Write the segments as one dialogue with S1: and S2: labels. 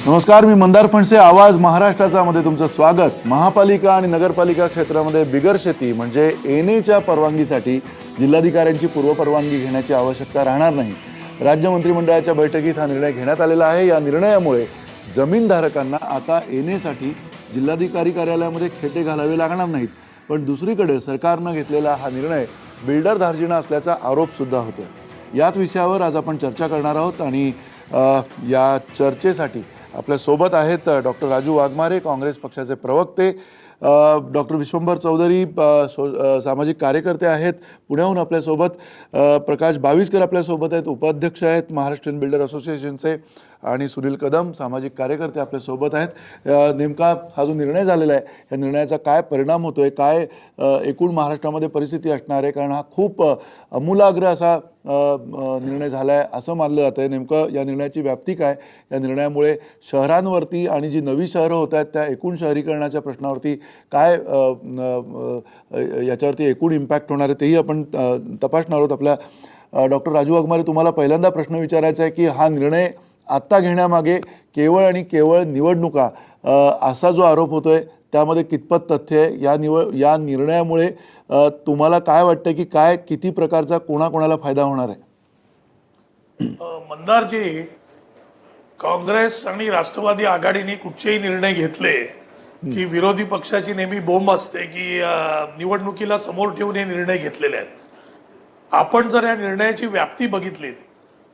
S1: नमस्कार, मी मंदार फणसे. आवाज महाराष्ट्राचा मध्ये तुमचं स्वागत. महापालिका आणि नगरपालिका क्षेत्रामध्ये बिगर शेती म्हणजे एनएच्या परवानगीसाठी जिल्हाधिकाऱ्यांची पूर्वपरवानगी घेण्याची आवश्यकता राहणार नाही. राज्य मंत्रिमंडळाच्या बैठकीत हा निर्णय घेण्यात आलेला आहे. या निर्णयामुळे जमीनधारकांना आता एनएसाठी जिल्हाधिकारी कार्यालयामध्ये खेटे घालावे लागणार नाहीत. पण दुसरीकडे सरकारनं घेतलेला हा निर्णय बिल्डर धार्जिणा असल्याचा आरोप सुद्धा होतोय. याच विषयावर आज आपण चर्चा करणार आहोत आणि या चर्चेसाठी आपल्या सोबत आहेत डॉक्टर राजू वाघमारे, काँग्रेस पक्षाचे प्रवक्ते, डॉक्टर विश्वंभर चौधरी, सामाजिक कार्यकर्ते आहेत पुण्याहून आपल्यासोबत, प्रकाश बाविस्कर आपल्यासोबत आहेत, उपाध्यक्ष आहेत महाराष्ट्रीयन बिल्डर असोसिएशनचे, आणि सुनील कदम सामाजिक कार्यकर्ते आपल्यासोबत आहेत. नेमका हा जो निर्णय झालेला आहे या निर्णयाचा काय परिणाम होतोय, काय एकूण महाराष्ट्रामध्ये परिस्थिती असणार आहे, कारण हा खूप आमूलाग्र असा निर्णय झाला आहे असं मानलं जातं आहे. नेमकं या निर्णयाची व्याप्ती काय, या निर्णयामुळे शहरांवरती आणि जी नवी शहरं होत आहेत त्या एकूण शहरीकरणाच्या प्रश्नावरती काय याच्यावरती एकूण इम्पॅक्ट होणार आहे तेही आपण तपासणार आहोत. आपल्या डॉक्टर राजू वाघमारे, तुम्हाला पहिल्यांदा प्रश्न विचारायचा आहे की हा निर्णय आत्ता घेण्यामागे केवळ आणि केवळ निवडणुका असा जो आरोप होतोय त्यामध्ये कितपत तथ्य आहे? या निर्णयामुळे तुम्हाला काय वाटतं की काय किती प्रकारचा कोणाकोणाला फायदा होणार आहे?
S2: मंदारजी, काँग्रेस आणि राष्ट्रवादी आघाडीने कुठचेही निर्णय घेतले की विरोधी पक्षाची नेहमी बोंब असते की निवडणुकीला समोर ठेवून हे निर्णय घेतलेले आहेत. आपण जर या निर्णयाची व्याप्ती बघितली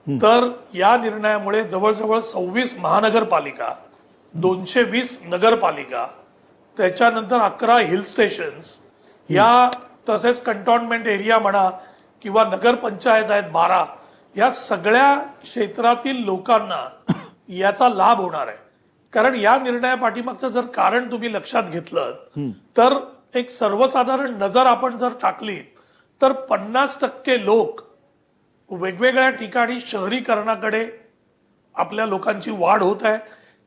S2: तर या निर्णयामुळे जवळजवळ 26 महानगरपालिका, 220 नगरपालिका, त्याच्यानंतर 11 हिल स्टेशन्स, या तसेच कंटोन्मेंट एरिया म्हणा किंवा नगरपंचायत आहेत 12, या सगळ्या क्षेत्रातील लोकांना याचा लाभ होणार आहे. कारण या निर्णया पाठीमागचं जर कारण तुम्ही लक्षात घेतलं तर एक सर्वसाधारण नजर आपण जर टाकली तर 50% लोक वेगवेगळ्या ठिकाणी शहरीकरणाकडे आपल्या लोकांची वाढ होत आहे.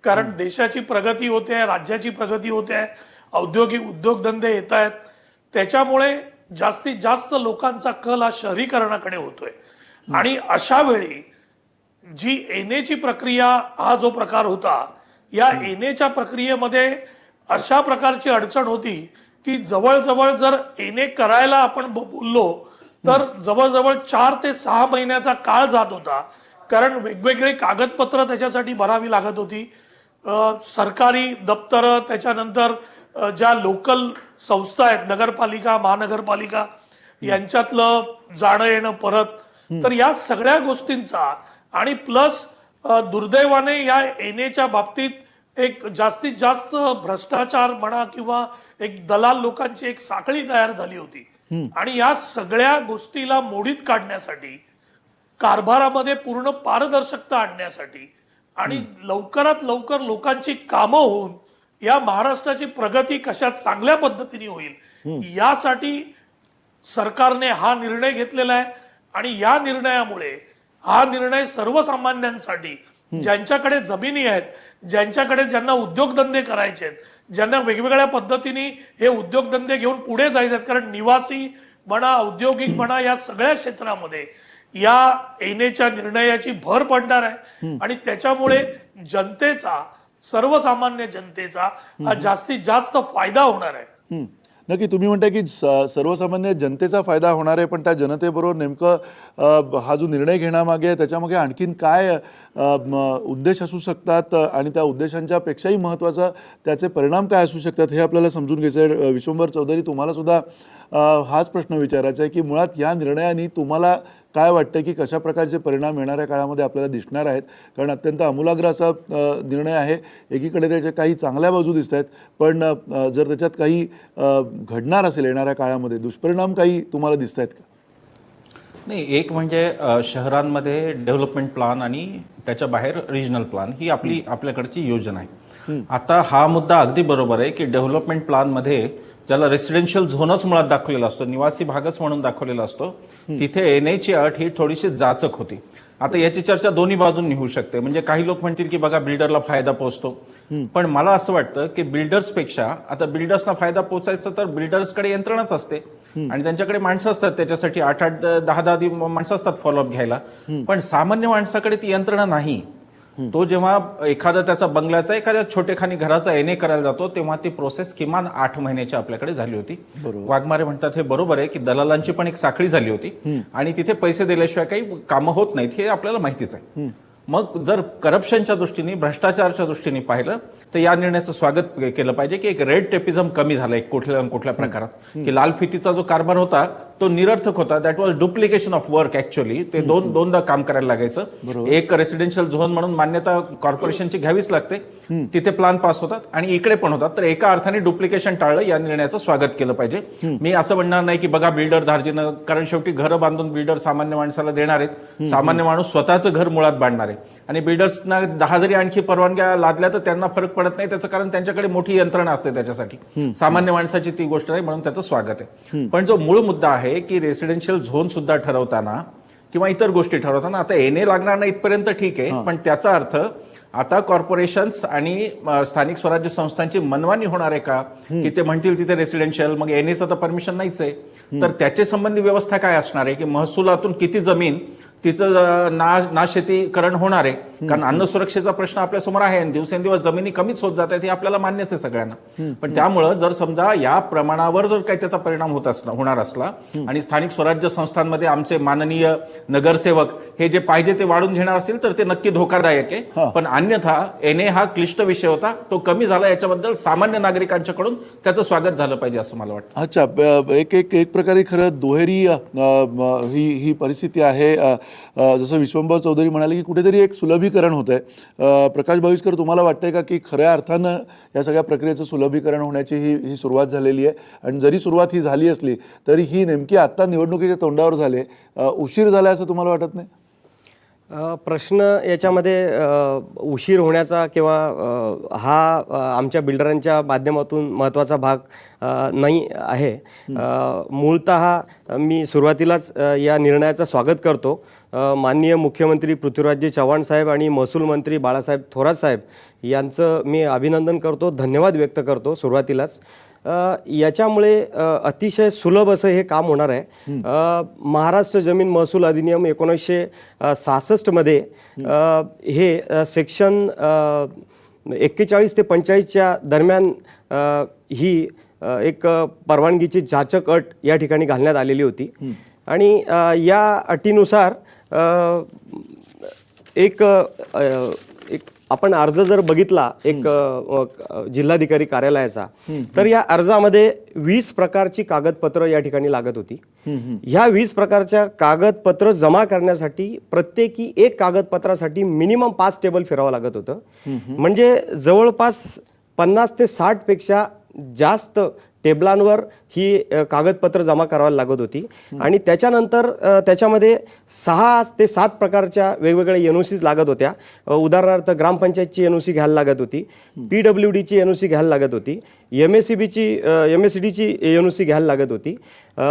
S2: कारण देशाची प्रगती होते आहे, राज्याची प्रगती होते आहे, औद्योगिक उद्योगधंदे येत आहेत, त्याच्यामुळे जास्तीत जास्त लोकांचा कल हा शहरीकरणाकडे होतोय. आणि अशा वेळी जी एनएची प्रक्रिया हा जो प्रकार होता, या एनएच्या प्रक्रियेमध्ये अशा प्रकारची अडचण होती की जवळजवळ जर एनए करायला आपण बोललो तर जवळजवळ 4 ते 6 महिन्याचा काळ जात होता. कारण वेगवेगळे कागदपत्र त्याच्यासाठी भरावी लागत होती. सरकारी दप्तर, त्याच्यानंतर ज्या लोकल संस्था आहेत, नगरपालिका, महानगरपालिका, यांच्यातलं जाणं येणं परत, तर या सगळ्या गोष्टींचा आणि प्लस दुर्दैवाने या एनएच्या बाबतीत एक जास्तीत जास्त भ्रष्टाचार म्हणा किंवा एक दलाल लोकांची एक साखळी तयार झाली होती. आणि या सगळ्या गोष्टीला मोडीत काढण्यासाठी, कारभारामध्ये पूर्ण पारदर्शकता आणण्यासाठी आणि लवकरात लवकर लोकांची कामं होऊन या महाराष्ट्राची प्रगती कशा चांगल्या पद्धतीने होईल यासाठी सरकारने हा निर्णय घेतलेला आहे. आणि या निर्णयामुळे हा निर्णय सर्वसामान्यांसाठी, ज्यांच्याकडे जमिनी आहेत, ज्यांना उद्योगधंदे करायचे आहेत, ज्यांना वेगवेगळ्या पद्धतीने हे उद्योगधंदे घेऊन पुढे जायचे आहेत, कारण निवासी म्हणा, औद्योगिक म्हणा, या सगळ्या क्षेत्रामध्ये या एनएच्या निर्णयाची भर पडणार आहे. आणि त्याच्यामुळे जनतेचा, सर्वसामान्य जनतेचा जास्तीत जास्त फायदा होणार आहे.
S1: नक्की, तुम्ही म्हणताय की सर्वसामान्य जनतेचा फायदा होणार आहे, पण त्या जनतेबरोबर नेमकं हा जो निर्णय घेण्यामागे त्याच्यामागे आणखीन काय उद्देश असू शकतात आणि त्या उद्देशांच्या पेक्षाही महत्त्वाचा त्याचे परिणाम काय असू शकतात हे आपल्याला समजून घ्यायचं आहे. विश्वंभर चौधरी, तुम्हाला सुद्धा हाच प्रश्न विचारायचा आहे की मुळात या निर्णयाने तुम्हाला काय वाटतं की कशा प्रकारचे परिणाम येणाऱ्या काळामध्ये आपल्याला दिसणार आहेत? कारण अत्यंत आमूलाग्र असा निर्णय आहे. एकीकडे त्याच्या काही चांगल्या बाजू दिसत आहेत, पण जर त्याच्यात काही घडणार असेल येणाऱ्या काळामध्ये दुष्परिणाम काही तुम्हाला दिसत आहेत का?
S3: नाही, एक म्हणजे शहरांमध्ये डेव्हलपमेंट प्लॅन आणि त्याच्या बाहेर रिजनल प्लॅन ही आपल्याकडची योजना आहे. आता हा मुद्दा अगदी बरोबर आहे की डेव्हलपमेंट प्लॅनमध्ये ज्याला रेसिडेन्शियल झोनच मुळात दाखवलेला असतो, निवासी भागच म्हणून दाखवलेला असतो, तिथे एनएची अट ही थोडीशी जाचक होती. आता याची चर्चा दोन्ही बाजूंनी होऊ शकते. म्हणजे काही लोक म्हणतील की बघा बिल्डरला फायदा पोहोचतो, पण मला असं वाटतं की बिल्डर्सपेक्षा आता बिल्डर्सना फायदा पोहोचायचा तर बिल्डर्सकडे यंत्रणाच असते आणि त्यांच्याकडे माणसं असतात, त्याच्यासाठी 8-8, 10-10 माणसं असतात फॉलोअप घ्यायला. पण सामान्य माणसाकडे ती यंत्रणा नाही. तो जेव्हा एखादा त्याचा बंगल्याचा एखाद्या छोटेखानी घराचा एनए करायला जातो तेव्हा ती प्रोसेस किमान 8 महिन्याची आपल्याकडे झाली होती. वाघमारे म्हणतात हे बरोबर आहे की दलालांची पण एक साखळी झाली होती आणि तिथे पैसे दिल्याशिवाय काही कामं होत नाहीत हे आपल्याला माहितीच आहे. मग जर करप्शनच्या दृष्टीने भ्रष्टाचाराच्या दृष्टीने पाहिलं तर या निर्णयाचं स्वागत केलं पाहिजे की एक रेड टेपिझम कमी झालं एक कुठल्या प्रकारात, की लाल फितीचा जो कारभार होता तो निरर्थक होता. That was duplication of work. Actually ते दोनदा काम करायला लागायचं. एक रेसिडेन्शियल झोन म्हणून मान्यता कॉर्पोरेशनची घ्यावीच लागते, तिथे प्लान पास होतात आणि इकडे पण होतात. तर एका अर्थाने डुप्लिकेशन टाळलं, या निर्णयाचं स्वागत केलं पाहिजे. मी असं म्हणणार नाही की बघा बिल्डर धार्जिनं, कारण शेवटी घरं बांधून बिल्डर सामान्य माणसाला देणार आहेत. सामान्य माणूस स्वतःचं घर मुळात बांधणार आहे आणि बिल्डर्सना 10 जरी आणखी परवानग्या लादल्या तर त्यांना फरक पडत नाही. त्याचं कारण त्यांच्याकडे मोठी यंत्रणा असते त्याच्यासाठी. सामान्य माणसाची ती गोष्ट नाही, म्हणून त्याचं स्वागत आहे. पण जो मूळ मुद्दा आहे की रेसिडेन्शियल झोन सुद्धा ठरवताना किंवा इतर गोष्टी ठरवताना आता एनए लागणार नाही इथपर्यंत ठीक आहे, पण त्याचा अर्थ आता कॉर्पोरेशन्स आणि स्थानिक स्वराज्य संस्थांची मनमानी होणार आहे का की ते म्हणतील तिथे रेसिडेन्शियल, मग एनएचं तर परमिशन नाहीच आहे. तर त्याचे संबंधी व्यवस्था काय असणार आहे की महसुलातून किती जमीन तिचं नाशेतीकरण होणार आहे. कारण अन्न सुरक्षेचा प्रश्न आपल्या समोर आहे आणि दिवसेंदिवस जमिनी कमीच होत जात आहेत हे आपल्याला मान्यच आहे सगळ्यांना. पण त्यामुळं जर समजा या प्रमाणावर जर काही त्याचा परिणाम होणार असला आणि स्थानिक स्वराज्य संस्थांमध्ये आमचे माननीय नगरसेवक हे जे पाहिजे ते वाढून घेणार असेल तर ते नक्की धोकादायक आहे. पण अन्यथा एनए हा क्लिष्ट विषय होता, तो कमी झाला, याच्याबद्दल सामान्य नागरिकांच्याकडून त्याचं स्वागत झालं पाहिजे असं मला वाटतं.
S1: अच्छा, एक प्रकारे खरं दुहेरी ही परिस्थिती आहे. जसं विश्वंभर चौधरी म्हणाले की कुठेतरी एक सुलभीकरण होत आहे. प्रकाश भाविस्कर, तुम्हाला वाटतंय का की खऱ्या अर्थानं या सगळ्या प्रक्रियेचं सुलभीकरण होण्याची ही सुरुवात झालेली आहे? आणि जरी सुरुवात ही झाली असली तरी ही नेमकी आत्ता निवडणुकीच्या तोंडावर झाले, उशीर झाला असं तुम्हाला वाटत नाही?
S4: प्रश्न याच्यामध्ये उशीर होण्याचा किंवा हा आमच्या बिल्डरांच्या माध्यमातून महत्त्वाचा भाग नाही आहे. मूळतः मी सुरुवातीलाच या निर्णयाचं स्वागत करतो. माननीय मुख्यमंत्री पृथ्वीराजजी चव्हाण साहेब आणि महसूल मंत्री बाळासाहेब थोरात साहेब यांचं मी अभिनंदन करतो, धन्यवाद व्यक्त करतो सुरुवातीलाच. याच्यामुळे अतिशय सुलभ असं हे काम होणार आहे. महाराष्ट्र जमीन महसूल अधिनियम 1966 मध्ये हे सेक्शन 41 ते 45च्या दरम्यान ही एक परवानगीची जाचक अट या ठिकाणी घालण्यात आलेली होती आणि या अटीनुसार एक आपण अर्ज जर बघितला एक जिल्हाधिकारी कार्यालयाचा, तर या अर्जामध्ये 20 प्रकारची कागदपत्र या ठिकाणी लागत होती. ह्या 20 प्रकारच्या कागदपत्र जमा करण्यासाठी प्रत्येकी एक कागदपत्रासाठी मिनिमम 5 टेबल फिरावं लागत होतं. म्हणजे जवळपास 50 ते 60 पेक्षा जास्त टेबलांवर ही कागदपत्र जमा करावी लागत होती. आणि त्याच्यानंतर त्याच्यामध्ये 6 ते 7 प्रकारच्या वेगवेगळ्या NOCs लागत होत्या. उदाहरणार्थ ग्रामपंचायतची NOC घ्यायला लागत होती, PWDची NOC घ्यायला लागत होती, MSCDची NOC घ्यायला लागत होती,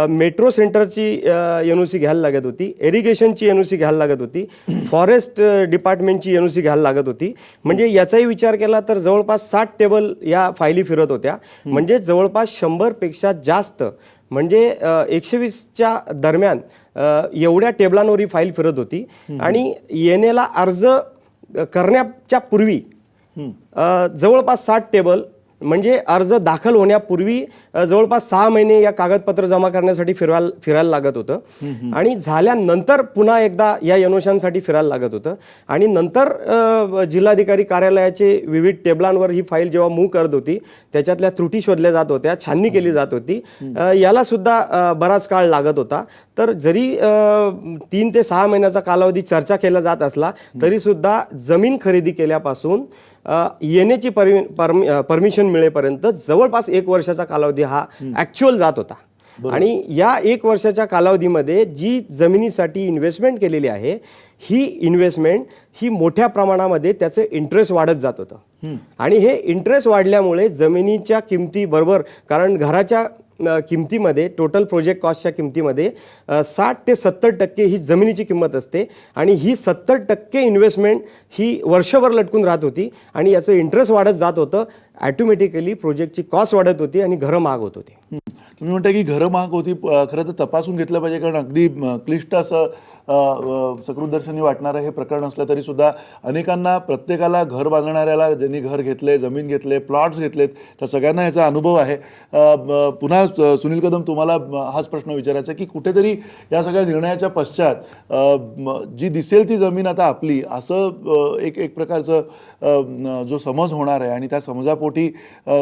S4: मेट्रो सेंटरची NOC घ्यायला लागत होती, इरिगेशनची NOC घ्यायला लागत होती, फॉरेस्ट डिपार्टमेंटची NOC घ्यायला लागत होती. म्हणजे याचाही विचार केला तर जवळपास 60 टेबल या फायली फिरत होत्या. म्हणजे जवळपास 100 पेक्षा जास्त, म्हणजे 120च्या दरम्यान एवढ्या टेबलांवर ही फाईल फिरत होती. आणि एनएला अर्ज करण्याच्या पूर्वी जवळपास 60 टेबल, म्हणजे अर्ज दाखल होण्यापूर्वी जवळपास 6 महिने या कागदपत्र जमा करण्यासाठी फिरायला लागत होतं. आणि झाल्यानंतर पुन्हा एकदा या NOCसाठी फिरायला लागत होतं. आणि नंतर जिल्हाधिकारी कार्यालयाचे विविध टेबलांवर ही फाईल जेव्हा मूव्ह करत होती त्याच्यातल्या त्रुटी शोधल्या जात होत्या, छाननी केली जात होती. याला सुद्धा बराच काळ लागत होता. तर जरी 3 ते 6 महिन्याचा कालावधी चर्चा केला जात असला तरी सुद्धा जमीन खरेदी केल्यापासून येण्याची परमिशन मिळेपर्यंत जवळपास 1 वर्षाचा कालावधी हा ॲक्च्युअल जात होता. आणि या 1 वर्षाच्या कालावधीमध्ये जी जमिनीसाठी इन्व्हेस्टमेंट केलेली आहे ही इन्व्हेस्टमेंट ही मोठ्या प्रमाणामध्ये त्याचं इंटरेस्ट वाढत जात होतं. आणि हे इंटरेस्ट वाढल्यामुळे जमिनीच्या किमतीबरोबर, कारण घराच्या किमतीमध्ये, टोटल प्रोजेक्ट कॉस्टच्या किमतीमध्ये 60 ते 70% ही जमिनीची किंमत असते. आणि ही 70% इन्व्हेस्टमेंट ही वर्षभर लटकून राहत होती आणि याचं इंटरेस्ट वाढत जात होतं. ॲटोमॅटिकली प्रोजेक्टची कॉस्ट वाढत होती आणि घरं महाग होत होती.
S1: तुम्ही म्हणता की घरं महाग होती, खरं तर तपासून घेतलं पाहिजे, कारण अगदी क्लिष्ट असं सकृतदर्शनी वाटणारं हे प्रकरण असलं तरी सुद्धा अनेकांना, प्रत्येकाला, घर बांधणाऱ्याला, ज्यांनी घर घेतले, जमीन घेतले, प्लॉट्स घेतलेत, त्या सगळ्यांना याचा अनुभव आहे. पुन्हा सुनील कदम तुम्हाला हाच प्रश्न विचारायचा की कुठेतरी या सगळ्या निर्णयाच्या पश्चात जी दिसेल ती जमीन आता आपली असं एक प्रकारचं जो समज होणार आहे आणि त्या समजापोटी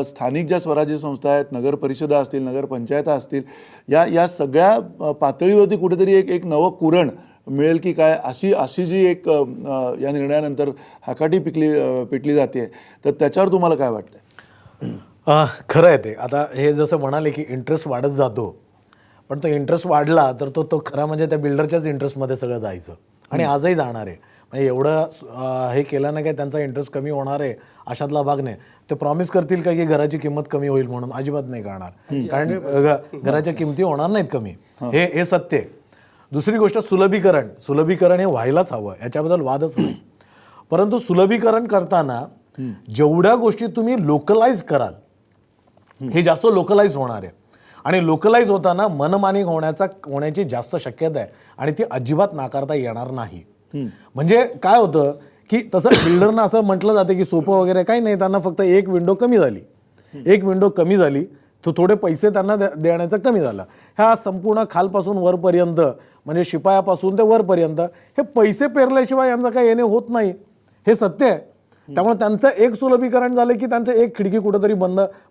S1: स्थानिक ज्या स्वराज्य संस्था आहेत, नगर परिषदा असतील, नगरपंचायता असतील, या सगळ्या पातळीवरती कुठेतरी एक नवं कुरण मिळेल की काय, अशी जी एक या निर्णयानंतर हाकाटी पिटली जाते, तर त्याच्यावर तुम्हाला काय वाटतंय?
S5: खरं आहे ते. आता हे जसं म्हणाले की इंटरेस्ट वाढत जातो, पण तो इंटरेस्ट वाढला तर तो खरा म्हणजे त्या बिल्डरच्याच इंटरेस्टमध्ये सगळं जायचं आणि आजही जाणार आहे. म्हणजे एवढं हे केलं ना काय त्यांचा इंटरेस्ट कमी होणार आहे अशातला भाग नाही. ते प्रॉमिस करतील का की घराची किंमत कमी होईल म्हणून, अजिबात नाही करणार, कारण घराच्या किमती होणार नाहीत कमी, हे सत्य आहे. दुसरी गोष्ट सुलभीकरण हे व्हायलाच हवं, याच्याबद्दल वादच नाही. परंतु सुलभीकरण करताना जेवढ्या गोष्टी तुम्ही लोकलाइज कराल हे जास्त लोकलाइज होणार आहे आणि लोकलाइज होताना मनमानी होण्याची जास्त शक्यता आहे आणि ती अजिबात नाकारता येणार नाही. म्हणजे काय होतं की तसं बिल्डरना असं म्हटलं जातं की सोपं वगैरे काही नाही, त्यांना फक्त एक विंडो कमी झाली तो थोडे पैसे त्यांना देण्याचं कमी झालं. ह्या संपूर्ण खालपासून वरपर्यंत म्हणजे शिपायापासून ते वरपर्यंत हे पैसे पेरल्याशिवाय यांचं काही येणे होत नाही, हे सत्य आहे. त्यामुळे त्यांचं एक सुलभीकरण झालं की त्यांचं एक खिडकी कुठंतरी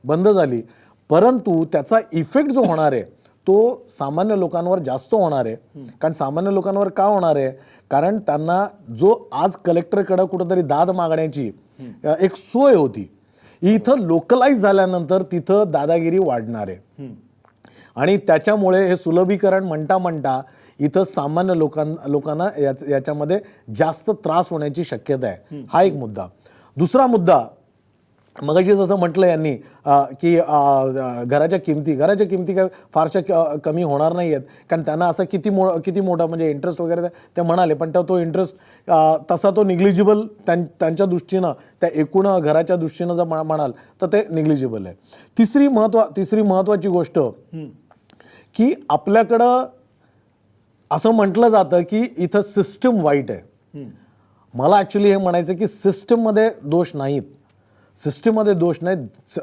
S5: बंद झाली, परंतु त्याचा इफेक्ट जो होणार आहे तो सामान्य लोकांवर जास्त होणार आहे. कारण सामान्य लोकांवर का होणार आहे, कारण त्यांना जो आज कलेक्टरकडे कुठंतरी दाद मागण्याची एक सोय होती, इथं लोकलाइज झाल्यानंतर तिथं दादागिरी वाढणार आहे आणि त्याच्यामुळे हे सुलभीकरण म्हणता इथं सामान्य लोकांना याच्यामध्ये जास्त त्रास होण्याची शक्यता आहे. हा एक मुद्दा. दुसरा मुद्दा, मगाशी जसं म्हटलं यांनी की घराच्या किमती काय फारशा कमी होणार नाही आहेत, कारण त्यांना असं किती मोठा म्हणजे इंटरेस्ट वगैरे ते म्हणाले, पण तो इंटरेस्ट तसा तो निग्लिजिबल त्यांच्या दृष्टीनं, त्या एकूण घराच्या दृष्टीनं जर म्हणाल तर ते निग्लिजिबल आहे. तिसरी महत्त्वाची गोष्ट की आपल्याकडं असं म्हटलं जातं की इथं सिस्टम वाईट आहे. मला ॲक्च्युली हे म्हणायचं की सिस्टममध्ये दोष नाहीत,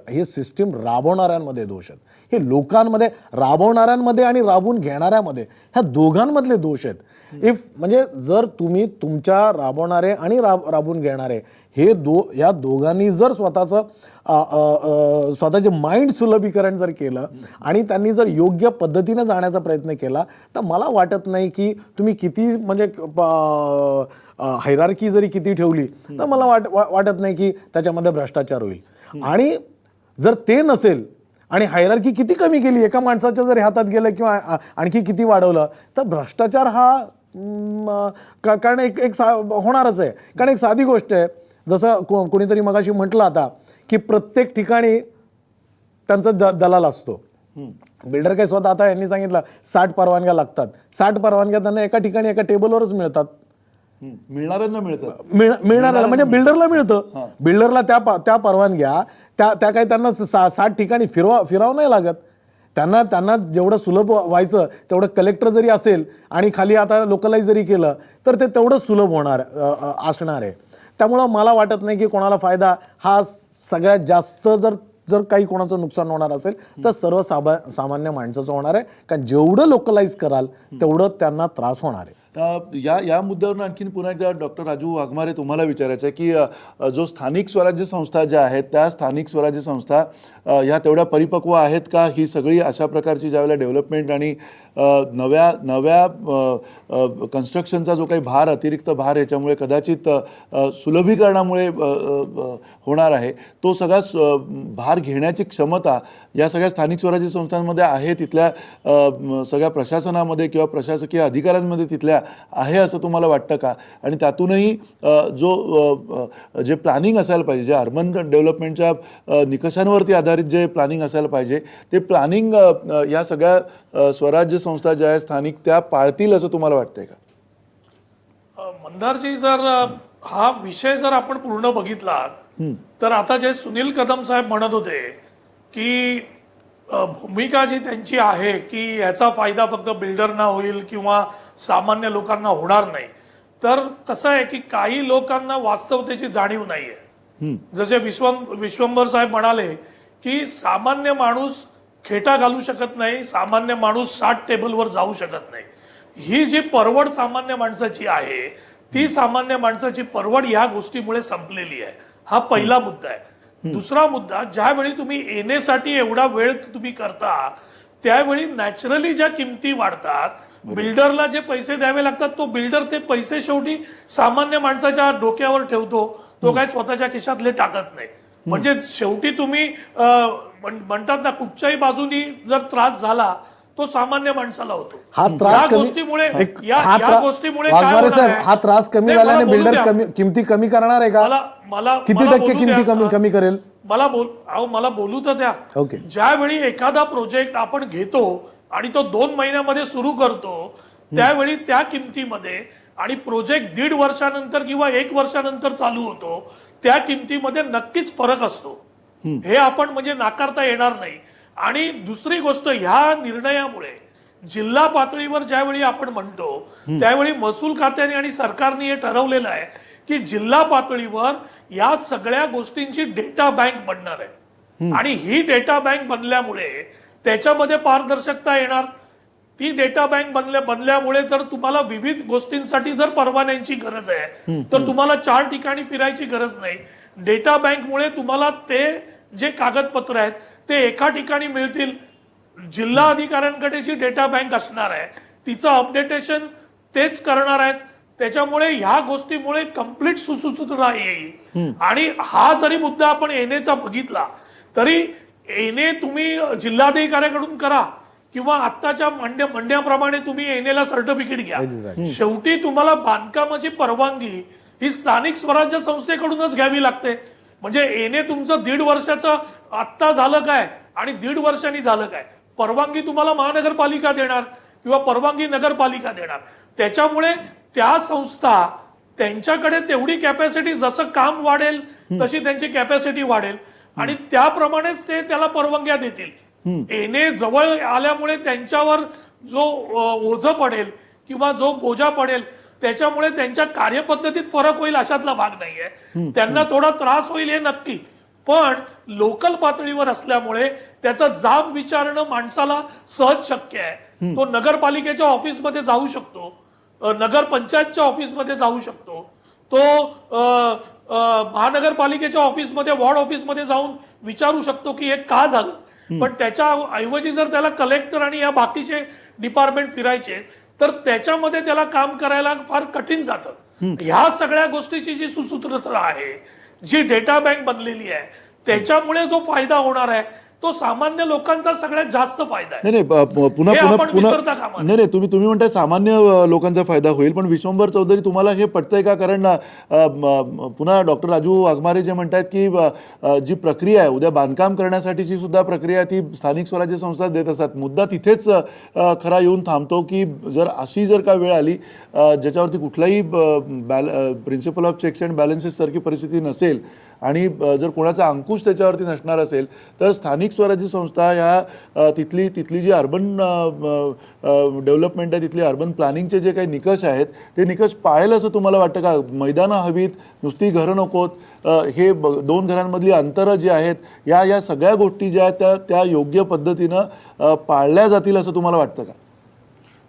S5: हे सिस्टीम राबवणाऱ्यांमध्ये दोष आहेत. हे लोकांमध्ये, राबवणाऱ्यांमध्ये आणि राबवून घेणाऱ्यामध्ये, ह्या दोघांमधले दोष आहेत. म्हणजे जर तुम्ही तुमच्या राबवणारे आणि राबवून घेणारे या दोघांनी जर स्वतःचे माइंड सुलभीकरण जर केलं आणि त्यांनी जर योग्य पद्धतीने जाण्याचा प्रयत्न केला, तर मला वाटत नाही की तुम्ही किती म्हणजे हायरार्की जरी किती ठेवली तर मला वाटत नाही की त्याच्यामध्ये भ्रष्टाचार होईल. आणि जर ते नसेल आणि हायरार्की किती कमी केली, एका माणसाच्या जर हातात गेलं किंवा आणखी किती वाढवलं, तर भ्रष्टाचार हा कारण होणारच आहे. कारण एक साधी गोष्ट आहे, जसं कोणीतरी मगाशी म्हटलं आता की प्रत्येक ठिकाणी त्यांचा दलाल असतो. बिल्डर काय स्वतः, आता यांनी सांगितलं 60 परवानग्या लागतात, 60 परवानग्या त्यांना एका ठिकाणी एका टेबलवरच मिळतात.
S1: मिळणाऱ्यांना मिळतात,
S5: मिळणाऱ्याला म्हणजे बिल्डरला मिळतं. बिल्डरला त्या परवानग्या त्या काही त्यांना 60 ठिकाणी फिरावं नाही लागत. त्यांना जेवढं सुलभ व्हायचं तेवढं कलेक्टर जरी असेल आणि खाली आता लोकलाइज जरी केलं तर ते तेवढं सुलभ असणार आहे. त्यामुळं मला वाटत नाही की कोणाला फायदा हा सगळ्यात जास्त जर काही कोणाचं नुकसान होणार असेल तर सामान्य माणसाचं होणार आहे. कारण जेवढं लोकलाइज कराल तेवढं त्यांना त्रास होणार आहे.
S1: या मुद्द्यावर आणखीन पुन्हा एकदा डॉक्टर राजू वाघमारे तुम्हाला विचारायचं आहे की जो स्थानिक स्वराज्य संस्था ज्या आहेत त्या स्थानिक स्वराज्य संस्था ह्या तेवढ्या परिपक्व आहेत का? ही सगळी अशा प्रकारची ज्यावेळेला डेव्हलपमेंट आणि नव्या कन्स्ट्रक्शनचा जो काही अतिरिक्त भार याच्यामुळे कदाचित सुलभीकरणामुळे होणार आहे, तो सगळा भार घेण्याची क्षमता या सगळ्या स्थानिक स्वराज्य संस्थांमध्ये आहे, तिथल्या सगळ्या प्रशासनामध्ये किंवा प्रशासकीय अधिकाऱ्यांमध्ये तिथल्या आहे असं तुम्हाला वाटतं का? आणि त्यातूनही जे प्लॅनिंग असायला पाहिजे, जे अर्बन डेव्हलपमेंटच्या निकषांवरती आधारित जे प्लॅनिंग असायला पाहिजे, ते प्लॅनिंग या सगळ्या स्वराज्य संस्था ज्या आहेत स्थानिक त्या पाळतील असं तुम्हाला वाटतंय का?
S2: मंदारजी, जर हा विषय जर आपण पूर्ण बघितला तर आता जे सुनील कदम साहेब म्हणत होते की भूमिका जी त्यांची आहे की याचा फायदा फक्त बिल्डरना होईल किंवा सामान्य लोकांना होणार नाही, तर कसं आहे की काही लोकांना वास्तवतेची जाणीव नाहीये. जसे विश्वंभर साहेब म्हणाले की सामान्य माणूस खेटा घालू शकत नाही, सामान्य माणूस 60 टेबलवर जाऊ शकत नाही. ही जी परवड सामान्य माणसाची आहे ती सामान्य माणसाची परवड या गोष्टीमुळे संपलेली आहे. हा पहिला मुद्दा आहे. दुसरा मुद्दा, ज्यावेळी तुम्ही येण्यासाठी एवढा वेळ तुम्ही करता त्यावेळी नॅचरली ज्या किमती वाढतात, बिल्डरला जे पैसे द्यावे लागतात तो बिल्डर ते पैसे शेवटी सामान्य माणसाच्या डोक्यावर ठेवतो, तो काय स्वतःच्या खिशातले टाकत नाही. म्हणजे शेवटी तुम्ही म्हणतात ना, कुठच्याही बाजूनी जर त्रास झाला तो सामान्य माणसाला होतो.
S5: हा त्रास
S2: या
S5: कमी-
S2: गोष्टीमुळे
S5: एक-
S2: या
S5: हा त्रा-
S2: गोष्टीमुळे काय
S5: वाघमारे
S2: होणार
S5: साहेब,
S2: आहे?
S5: हा त्रास कमी
S2: नाही,
S5: झाल्याने
S2: मला बोलू
S5: बिल्डर
S2: द्या.
S5: किमती कमी करणार आहे का?
S2: मला
S5: किती
S2: मला
S5: टक्के
S2: बोलू
S5: किमती
S2: द्या.
S5: कमी करेल?
S2: मला बोलू तर द्या.
S5: ओके.
S2: ज्यावेळी एखादा प्रोजेक्ट आपण घेतो आणि तो 2 महिन्यामध्ये सुरू करतो त्यावेळी त्या किमतीमध्ये आणि प्रोजेक्ट 1.5 वर्षानंतर किंवा 1 वर्षानंतर चालू होतो त्या किमतीमध्ये नक्कीच फरक असतो. हे आपण म्हणजे नाकारता येणार नाही. आणि दुसरी गोष्ट, ह्या निर्णयामुळे जिल्हा पातळीवर ज्यावेळी आपण म्हणतो त्यावेळी महसूल खात्याने आणि सरकारने हे ठरवलेलं आहे की जिल्हा पातळीवर या सगळ्या गोष्टींची डेटा बँक बनणार आहे. आणि ही डेटा बँक बनल्यामुळे त्याच्यामध्ये पारदर्शकता येणार. ती डेटा बँक बनल्यामुळे तर तुम्हाला विविध गोष्टींसाठी जर परवान्यांची गरज आहे तर तुम्हाला 4 ठिकाणी फिरायची गरज नाही. डेटा बँकमुळे तुम्हाला ते जे कागदपत्र आहेत ते एका ठिकाणी मिळतील. जिल्हा अधिकाऱ्यांकडे जी डेटा बँक असणार आहे तिचं अपडेटेशन तेच करणार आहेत. त्याच्यामुळे ह्या गोष्टीमुळे कंप्लीट सुसूत्रता येईल. आणि हा जरी मुद्दा आपण एनएचा बघितला तरी एनए तुम्ही जिल्हाधिकाऱ्याकडून करा किंवा आत्ताच्या मंड्याप्रमाणे तुम्ही एनएला सर्टिफिकेट घ्या, शेवटी तुम्हाला बांधकामाची परवानगी ही स्थानिक स्वराज्य संस्थेकडूनच घ्यावी लागते. म्हणजे एनए तुमचं 1.5 वर्षाचं आत्ता झालं काय आणि 1.5 वर्षांनी झालं काय, परवानगी तुम्हाला महानगरपालिका देणार किंवा परवानगी नगरपालिका देणार. त्याच्यामुळे त्या संस्था त्यांच्याकडे तेवढी कॅपॅसिटी, जसं काम वाढेल तशी त्यांची कॅपॅसिटी वाढेल आणि त्याप्रमाणेच ते त्याला परवानग्या देतील. एनए जवळ आल्यामुळे त्यांच्यावर जो ओझं पडेल किंवा जो बोजा पडेल त्याच्यामुळे त्यांच्या कार्यपद्धतीत फरक होईल अशातला भाग नाहीये. त्यांना थोडा त्रास होईल हे नक्की, पण लोकल पातळीवर असल्यामुळे त्याचा जाब विचारणं माणसाला सहज शक्य आहे. तो नगरपालिकेच्या ऑफिसमध्ये जाऊ शकतो, नगर पंचायतच्या ऑफिसमध्ये जाऊ शकतो, तो महानगरपालिकेच्या ऑफिसमध्ये, वॉर्ड ऑफिसमध्ये जाऊन विचारू शकतो की हे का झालं. पण त्याच्या ऐवजी जर त्याला कलेक्टर आणि या बाकीचे डिपार्टमेंट फिरायचे तर त्याच्यामध्ये त्याला काम करायला फार कठीण जातं. ह्या सगळ्या गोष्टीची जी सुसूत्रता आहे, जी डेटा बँक बनलेली आहे, त्याच्यामुळे जो फायदा होणार आहे तो सामान्य लोकांचा सगळ्यात जास्त फायदा आहे.
S1: नाही, तुम्ही म्हणताय सामान्य लोकांचा फायदा होईल, पण विश्वंभर चौधरी तुम्हाला हे पटतंय का? कारण पुन्हा डॉक्टर राजू वाघमारे जे म्हणतात की जी प्रक्रिया आहे, उद्या बांधकाम करण्यासाठीची सुद्धा प्रक्रिया ती स्थानिक स्वराज्य संस्था देत असतात. मुद्दा तिथेच खरा येऊन थांबतो की जर का वेळ आली ज्याच्यावरती कुठलाही principle of checks and balances सारखी परिस्थिती नसेल आणि जर कोणाचा अंकुश त्याच्यावरती नसणार असेल तर स्थानिक स्वराज्य संस्था ह्या तिथली जी अर्बन डेव्हलपमेंट आहे, तिथली अर्बन प्लॅनिंगचे जे काही निकष आहेत ते निकष पाळेल असं तुम्हाला वाटतं का? मैदानं हवीत, नुसती घरं नकोत, हे 2 घरांमधली अंतरं जी आहेत या सगळ्या गोष्टी ज्या आहेत त्या योग्य पद्धतीनं पाळल्या जातील असं तुम्हाला वाटतं का?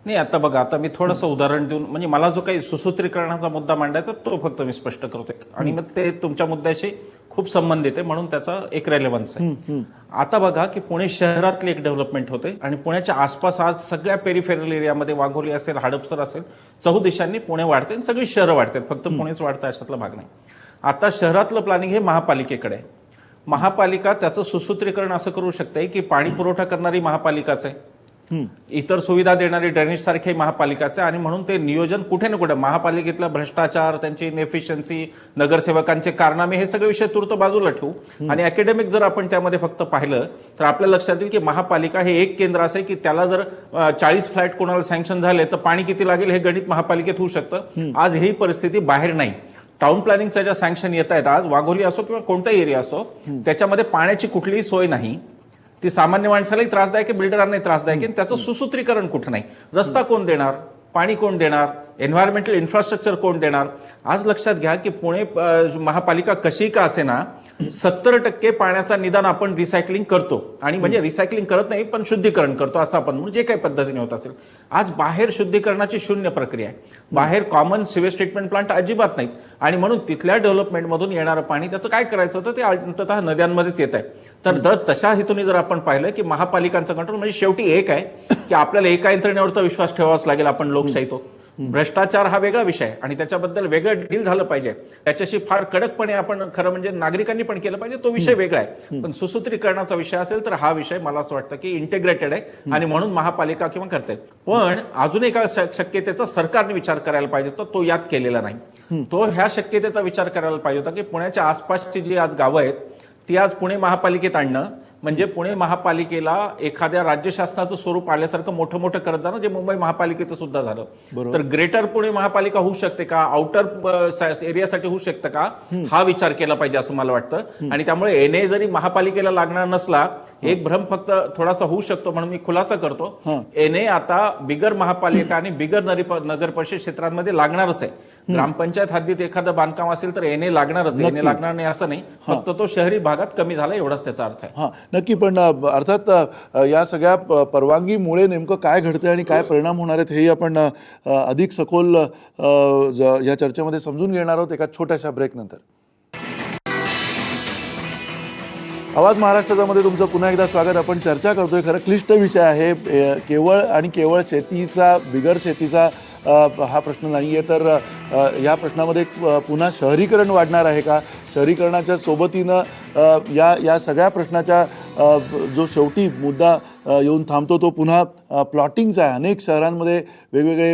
S3: नाही, आता बघा, आता मी थोडंसं उदाहरण देऊन, म्हणजे मला जो काही सुसूत्रीकरणाचा मुद्दा मांडायचा तो फक्त मी स्पष्ट करतोय आणि मग ते तुमच्या मुद्द्याशी खूप संबंधित आहे म्हणून त्याचा एक रेलेव्हन्स आहे. आता बघा की पुणे शहरातली एक डेव्हलपमेंट होते आणि पुण्याच्या आसपास आज सगळ्या पेरिफेरल एरियामध्ये वाघोली असेल, हडपसर असेल, चहुदिशांनी पुणे वाढते आणि सगळी शहरं वाढतात, फक्त पुणेच वाढतं अशातला भाग नाही. आता शहरातलं प्लॅनिंग हे महापालिकेकडे आहे. महापालिका त्याचं सुसूत्रीकरण असं करू शकते की पाणी पुरवठा करणारी महापालिकाच आहे, इतर सुविधा देणारी ड्रेनेज सारखे महापालिकाचे, आणि म्हणून ते नियोजन कुठे ना कुठे महापालिकेतला भ्रष्टाचार, त्यांची इनएफिशियन्सी, नगरसेवकांचे कारनामे, हे सगळे विषय तूर्त बाजूला ठेवू आणि अकॅडमिक जर आपण त्यामध्ये फक्त पाहिलं तर आपल्या लक्षात येईल की महापालिका हे एक केंद्र असे की त्याला जर 40 फ्लॅट कोणाला सँक्शन झाले तर पाणी किती लागेल हे गणित महापालिकेत होऊ शकतं. आज ही परिस्थिती बाहेर नाही. टाउन प्लॅनिंगच्या ज्या सँक्शन येत आहेत आज, वाघोली असो किंवा कोणताही एरिया असो, त्याच्यामध्ये पाण्याची कुठलीही सोय नाही. ती सामान्य माणसालाही त्रासदायक आहे, बिल्डरांनाही त्रासदायक आहे. त्याचं सुसूत्रीकरण कुठं नाही. रस्ता कोण देणार, पाणी कोण देणार, एन्व्हायरमेंटल इन्फ्रास्ट्रक्चर कोण देणार? आज लक्षात घ्या की पुणे महापालिका कशी का असेना 70% पाण्याचा निदान आपण रिसायकलिंग करतो, आणि म्हणजे रिसायकलिंग करत नाही पण शुद्धीकरण करतो असं आपण म्हणून जे काही पद्धतीने होत असेल. आज बाहेर शुद्धीकरणाची शून्य प्रक्रिया आहे. बाहेर कॉमन सिवेज ट्रीटमेंट प्लांट अजिबात नाहीत, आणि म्हणून तिथल्या डेव्हलपमेंटमधून येणारं पाणी त्याचं काय करायचं होतं ते अंततः नद्यांमध्येच येत आहे. तर तशा हेतूने जर आपण पाहिलं की महापालिकांचं कंट्रोल म्हणजे शेवटी एक आहे की आपल्याला एका यंत्रणेवर तर विश्वास ठेवावाच लागेल. आपण लोकशाही तो भ्रष्टाचार हा वेगळा विषय आहे आणि त्याच्याबद्दल वेगळं डील झालं पाहिजे. त्याच्याशी फार कडकपणे आपण खरं म्हणजे नागरिकांनी पण केलं पाहिजे, तो विषय वेगळा आहे. पण सुसूत्रीकरणाचा विषय असेल तर हा विषय मला असं वाटतं की इंटिग्रेटेड आहे आणि म्हणून महापालिका किंवा करते. पण अजून एका शक्यतेचा सरकारने विचार करायला पाहिजे होता, तो यात केलेला नाही. तो ह्या शक्यतेचा विचार करायला पाहिजे होता की पुण्याच्या आसपासची जी आज गावं आहेत ती आज पुणे महापालिकेत आणणं म्हणजे पुणे महापालिकेला एखाद्या राज्य शासनाचं स्वरूप आल्यासारखं मोठं मोठं करत जाणं, जे मुंबई महापालिकेचं सुद्धा झालं. तर ग्रेटर पुणे महापालिका होऊ शकते का, आउटर एरियासाठी होऊ शकतं का, हा विचार केला पाहिजे असं मला वाटतं. आणि त्यामुळे एनए जरी महापालिकेला लागणार नसला, एक भ्रम फक्त थोडासा होऊ शकतो म्हणून मी खुलासा करतो, एनए आता बिगर महापालिका आणि बिगर नगर परिषद क्षेत्रांमध्ये लागणारच आहे. ग्रामपंचायत हद्दीत एखादं बांधकाम असेल तर एनए लागणारच आहे, एनए लागणार नाही असं नाही, फक्त तो शहरी भागात कमी झाला एवढाच त्याचा अर्थ आहे.
S1: नक्की. पण अर्थात या सगळ्या परवानगीमुळे नेमकं काय घडतंय आणि काय परिणाम होणार आहेत हेही आपण अधिक सखोल या चर्चेमध्ये समजून घेणार आहोत एका छोट्याशा ब्रेक नंतर. आवाज महाराष्ट्राचा मध्ये तुमचं पुन्हा एकदा स्वागत. आपण चर्चा करतोय, खरं क्लिष्ट विषय आहे. केवळ आणि केवळ शेतीचा, बिगर शेतीचा हा प्रश्न नाही आहे, तर या प्रश्नामध्ये पुन्हा शहरीकरण वाढणार आहे का, शहरीकरणाच्या सोबतीनं या सगळ्या प्रश्नाच्या जो शेवटी मुद्दा येऊन थांबतो तो पुन्हा प्लॉटिंगचा आहे. अनेक शहरांमध्ये वेगवेगळे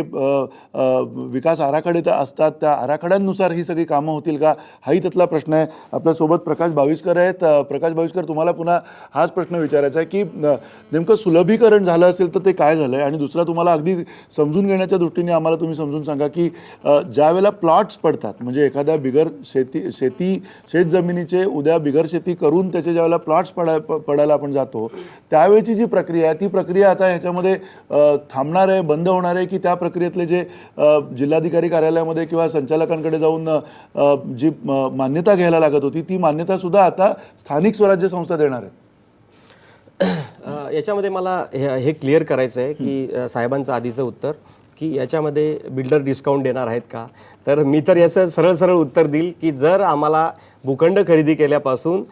S1: विकास आराखडे तर असतात, त्या आराखड्यांनुसार ही सगळी कामं होतील का, हाही त्यातला प्रश्न आहे. आपल्यासोबत प्रकाश भाविस्कर आहेत. प्रकाश भाविस्कर, तुम्हाला पुन्हा हाच प्रश्न विचारायचा आहे की नेमकं सुलभीकरण झालं असेल तर ते काय झालं आहे, आणि दुसरा तुम्हाला अगदी समजून घेण्याच्या दृष्टीने आम्हाला तुम्ही समजून सांगा की ज्या वेळेला प्लॉट्स पडतात, म्हणजे एखाद्या बिगर शेत जमिनीचे उद्या बिगर शेती करून त्याचे ज्यावेळेला प्लॉट्स पडायला आपण जातो त्यावेळेची जी प्रक्रिया आहे ती प्रक्रिया आता ह्याच्यामध्ये थांबणार आहे, बंद होणार आहे, की त्या प्रक्रियेतले जे जिल्हाधिकारी कार्यालयामध्ये किंवा संचालकांकडे जाऊन जी मान्यता घ्यायला लागत होती ती मान्यता सुद्धा आता स्थानिक स्वराज्य संस्था देणार आहेत?
S4: याच्यामध्ये मला हे क्लिअर करायचं आहे की साहेबांचं आधीचं उत्तर की याच्यामध्ये बिल्डर डिस्काउंट देणार आहेत का, तर मी तर याचं सरळ सरळ उत्तर देईल की जर आम्हाला भूखंड खरेदी केल्यापासून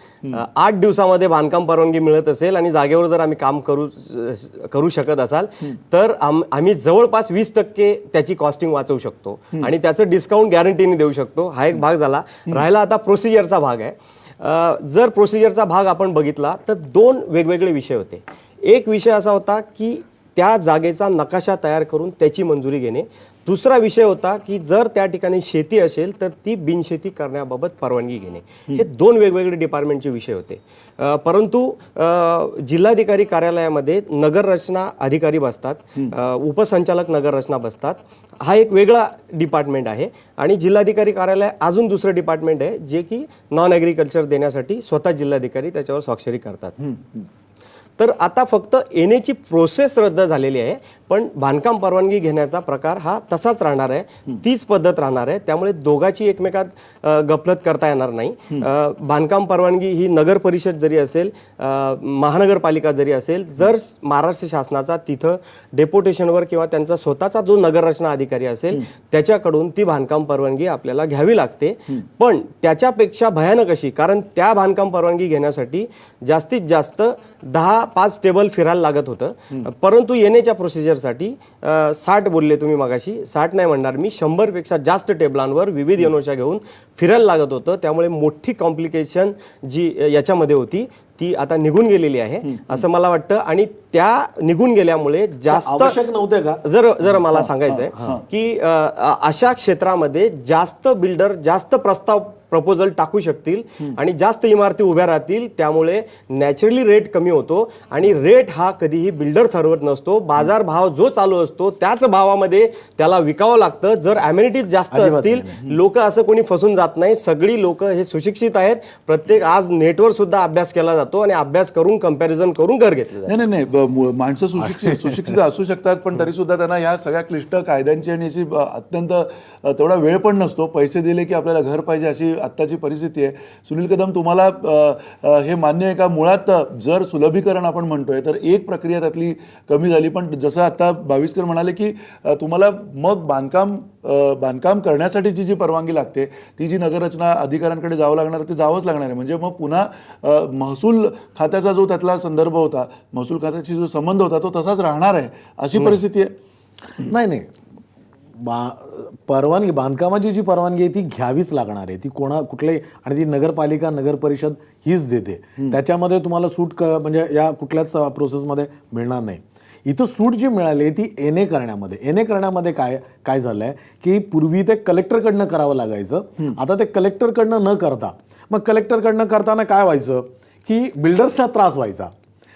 S4: 8 दिवसामध्ये बांधकाम परवानगी मिळत असेल आणि जागेवर जर आम्ही काम करू शकत असाल तर आम्ही जवळपास 20% त्याची कॉस्टिंग वाचवू शकतो आणि त्याचं डिस्काउंट गॅरंटीने देऊ शकतो. हा एक भाग झाला. राहिला आता प्रोसिजरचा भाग आहे. जर प्रोसिजरचा भाग आपण बघितला तर 2 वेगवेगळे विषय होते. एक विषय असा होता की त्या जागेचा नकाशा तयार करून त्याची मंजुरी घेणे. दुसरा विषय होता की जर त्या ठिकाणी शेती असेल तर ती बिनशेती करण्याबाबत परवानगी घेणे. हे 2 वेगवेगळे डिपार्टमेंटचे विषय होते. परंतु जिल्हाधिकारी कार्यालयामध्ये नगररचना अधिकारी बसतात, उपसंचालक नगररचना बसतात. हा एक वेगळा डिपार्टमेंट आहे आणि जिल्हाधिकारी कार्यालय अजून दुसरं डिपार्टमेंट आहे जे की नॉन ॲग्रिकल्चर देण्यासाठी स्वतः जिल्हाधिकारी त्याच्यावर स्वाक्षरी करतात. तर आता फक्त एनएची प्रोसेस रद्द झालेली आहे, पण बांधकाम परवानगी घेण्याचा प्रकार हा तसाच राहणार आहे, तीच पद्धत राहणार आहे. त्यामुळे दोघांची एकमेकात गफलत करता येणार नाही. बांधकाम परवानगी ही नगर परिषद जरी असेल, महानगरपालिका जरी असेल, जर महाराष्ट्र शासनाचा तिथं डेप्युटेशनवर किंवा त्यांचा स्वतःचा जो नगररचना अधिकारी असेल त्याच्याकडून ती बांधकाम परवानगी आपल्याला घ्यावी लागते. पण त्याच्यापेक्षा भयानक अशी, कारण त्या बांधकाम परवानगी घेण्यासाठी जास्तीत जास्त 10-5 टेबल फिरायला लागत होतं, परंतु येण्याच्या प्रोसिजरसाठी 60 बोलले तुम्ही मगाशी, 60 नाही म्हणणार मी, 100पेक्षा जास्त टेबलांवर विविध एनओच्या घेऊन फिरायला लागत होतं. त्यामुळे मोठी कॉम्प्लिकेशन जी याच्यामध्ये होती ती आता निघून गेलेली आहे असं मला वाटतं. आणि त्या निघून गेल्यामुळे जास्त
S5: आवश्यक नव्हते का?
S4: जर मला सांगायचं आहे की अशा क्षेत्रामध्ये जास्त बिल्डर जास्त प्रपोजल टाकू शकतील आणि जास्त इमारती उभ्या राहतील, त्यामुळे नॅचरली रेट कमी होतो. आणि रेट हा कधीही बिल्डर ठरवत नसतो, बाजार भाव जो चालू असतो त्याच भावामध्ये त्याला विकावं लागतं. जर अमेनिटीज जास्त असतील, लोक असं कोणी फसून जात नाही, सगळी लोक हे सुशिक्षित आहेत. प्रत्येक आज नेटवर सुद्धा अभ्यास केला जातो आणि अभ्यास करून कंपॅरिझन करून घर घेतलं जातं.
S1: नाही माणसं सुशिक्षित असू शकतात, पण तरी सुद्धा त्यांना या सगळ्या क्लिष्ट कायद्यांची आणि याची अत्यंत तेवढा वेळ पण नसतो. पैसे दिले की आपल्याला घर पाहिजे अशी आत्ताची परिस्थिती आहे. सुनील कदम, तुम्हाला हे मान्य आहे का? मुळात जर सुलभीकरण आपण म्हणतोय तर एक प्रक्रिया त्यातली कमी झाली, पण जसं आता भाविस्कर म्हणाले की तुम्हाला मग बांधकाम करण्यासाठीची जी परवानगी लागते ती जी नगररचना अधिकाऱ्यांकडे जावं लागणार, ते जावंच लागणार आहे. म्हणजे मग पुन्हा महसूल खात्याचा जो त्यातला संदर्भ होता, महसूल खात्याशी जो संबंध होता तो तसाच राहणार आहे अशी परिस्थिती आहे.
S5: नाही परवानगी, बांधकामाची जी परवानगी आहे ती घ्यावीच लागणार आहे. ती कुठल्याही, आणि ती नगरपालिका नगर परिषद हीच देते. त्याच्यामध्ये तुम्हाला सूट म्हणजे या कुठल्याच प्रोसेसमध्ये मिळणार नाही. इथं सूट जी मिळाली ती एन ए करण्यामध्ये काय झालंय की पूर्वी ते कलेक्टरकडनं करावं लागायचं. आता ते कलेक्टरकडनं न करता, मग कलेक्टरकडनं करताना काय व्हायचं की बिल्डर्सला त्रास व्हायचा.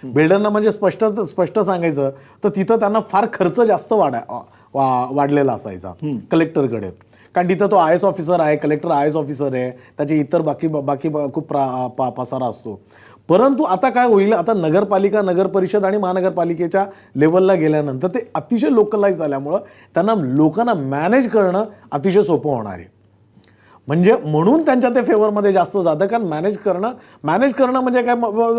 S5: बिल्डरना म्हणजे स्पष्ट सांगायचं तर तिथं त्यांना फार खर्च जास्त वाढलेला असायचा कलेक्टरकडे. कारण तिथं तो IAS ऑफिसर आहे, कलेक्टर IAS ऑफिसर आहे, त्याचे इतर बाकी खूप पसारा असतो. परंतु आता काय होईल, आता नगरपालिका नगर परिषद आणि महानगरपालिकेच्या लेवलला गेल्यानंतर ते अतिशय लोकलाइज झाल्यामुळं त्यांना लोकांना मॅनेज करणं अतिशय सोपं होणार आहे. म्हणजे म्हणून त्यांच्या ते फेवरमध्ये जास्त जातं. कारण मॅनेज करणं म्हणजे काय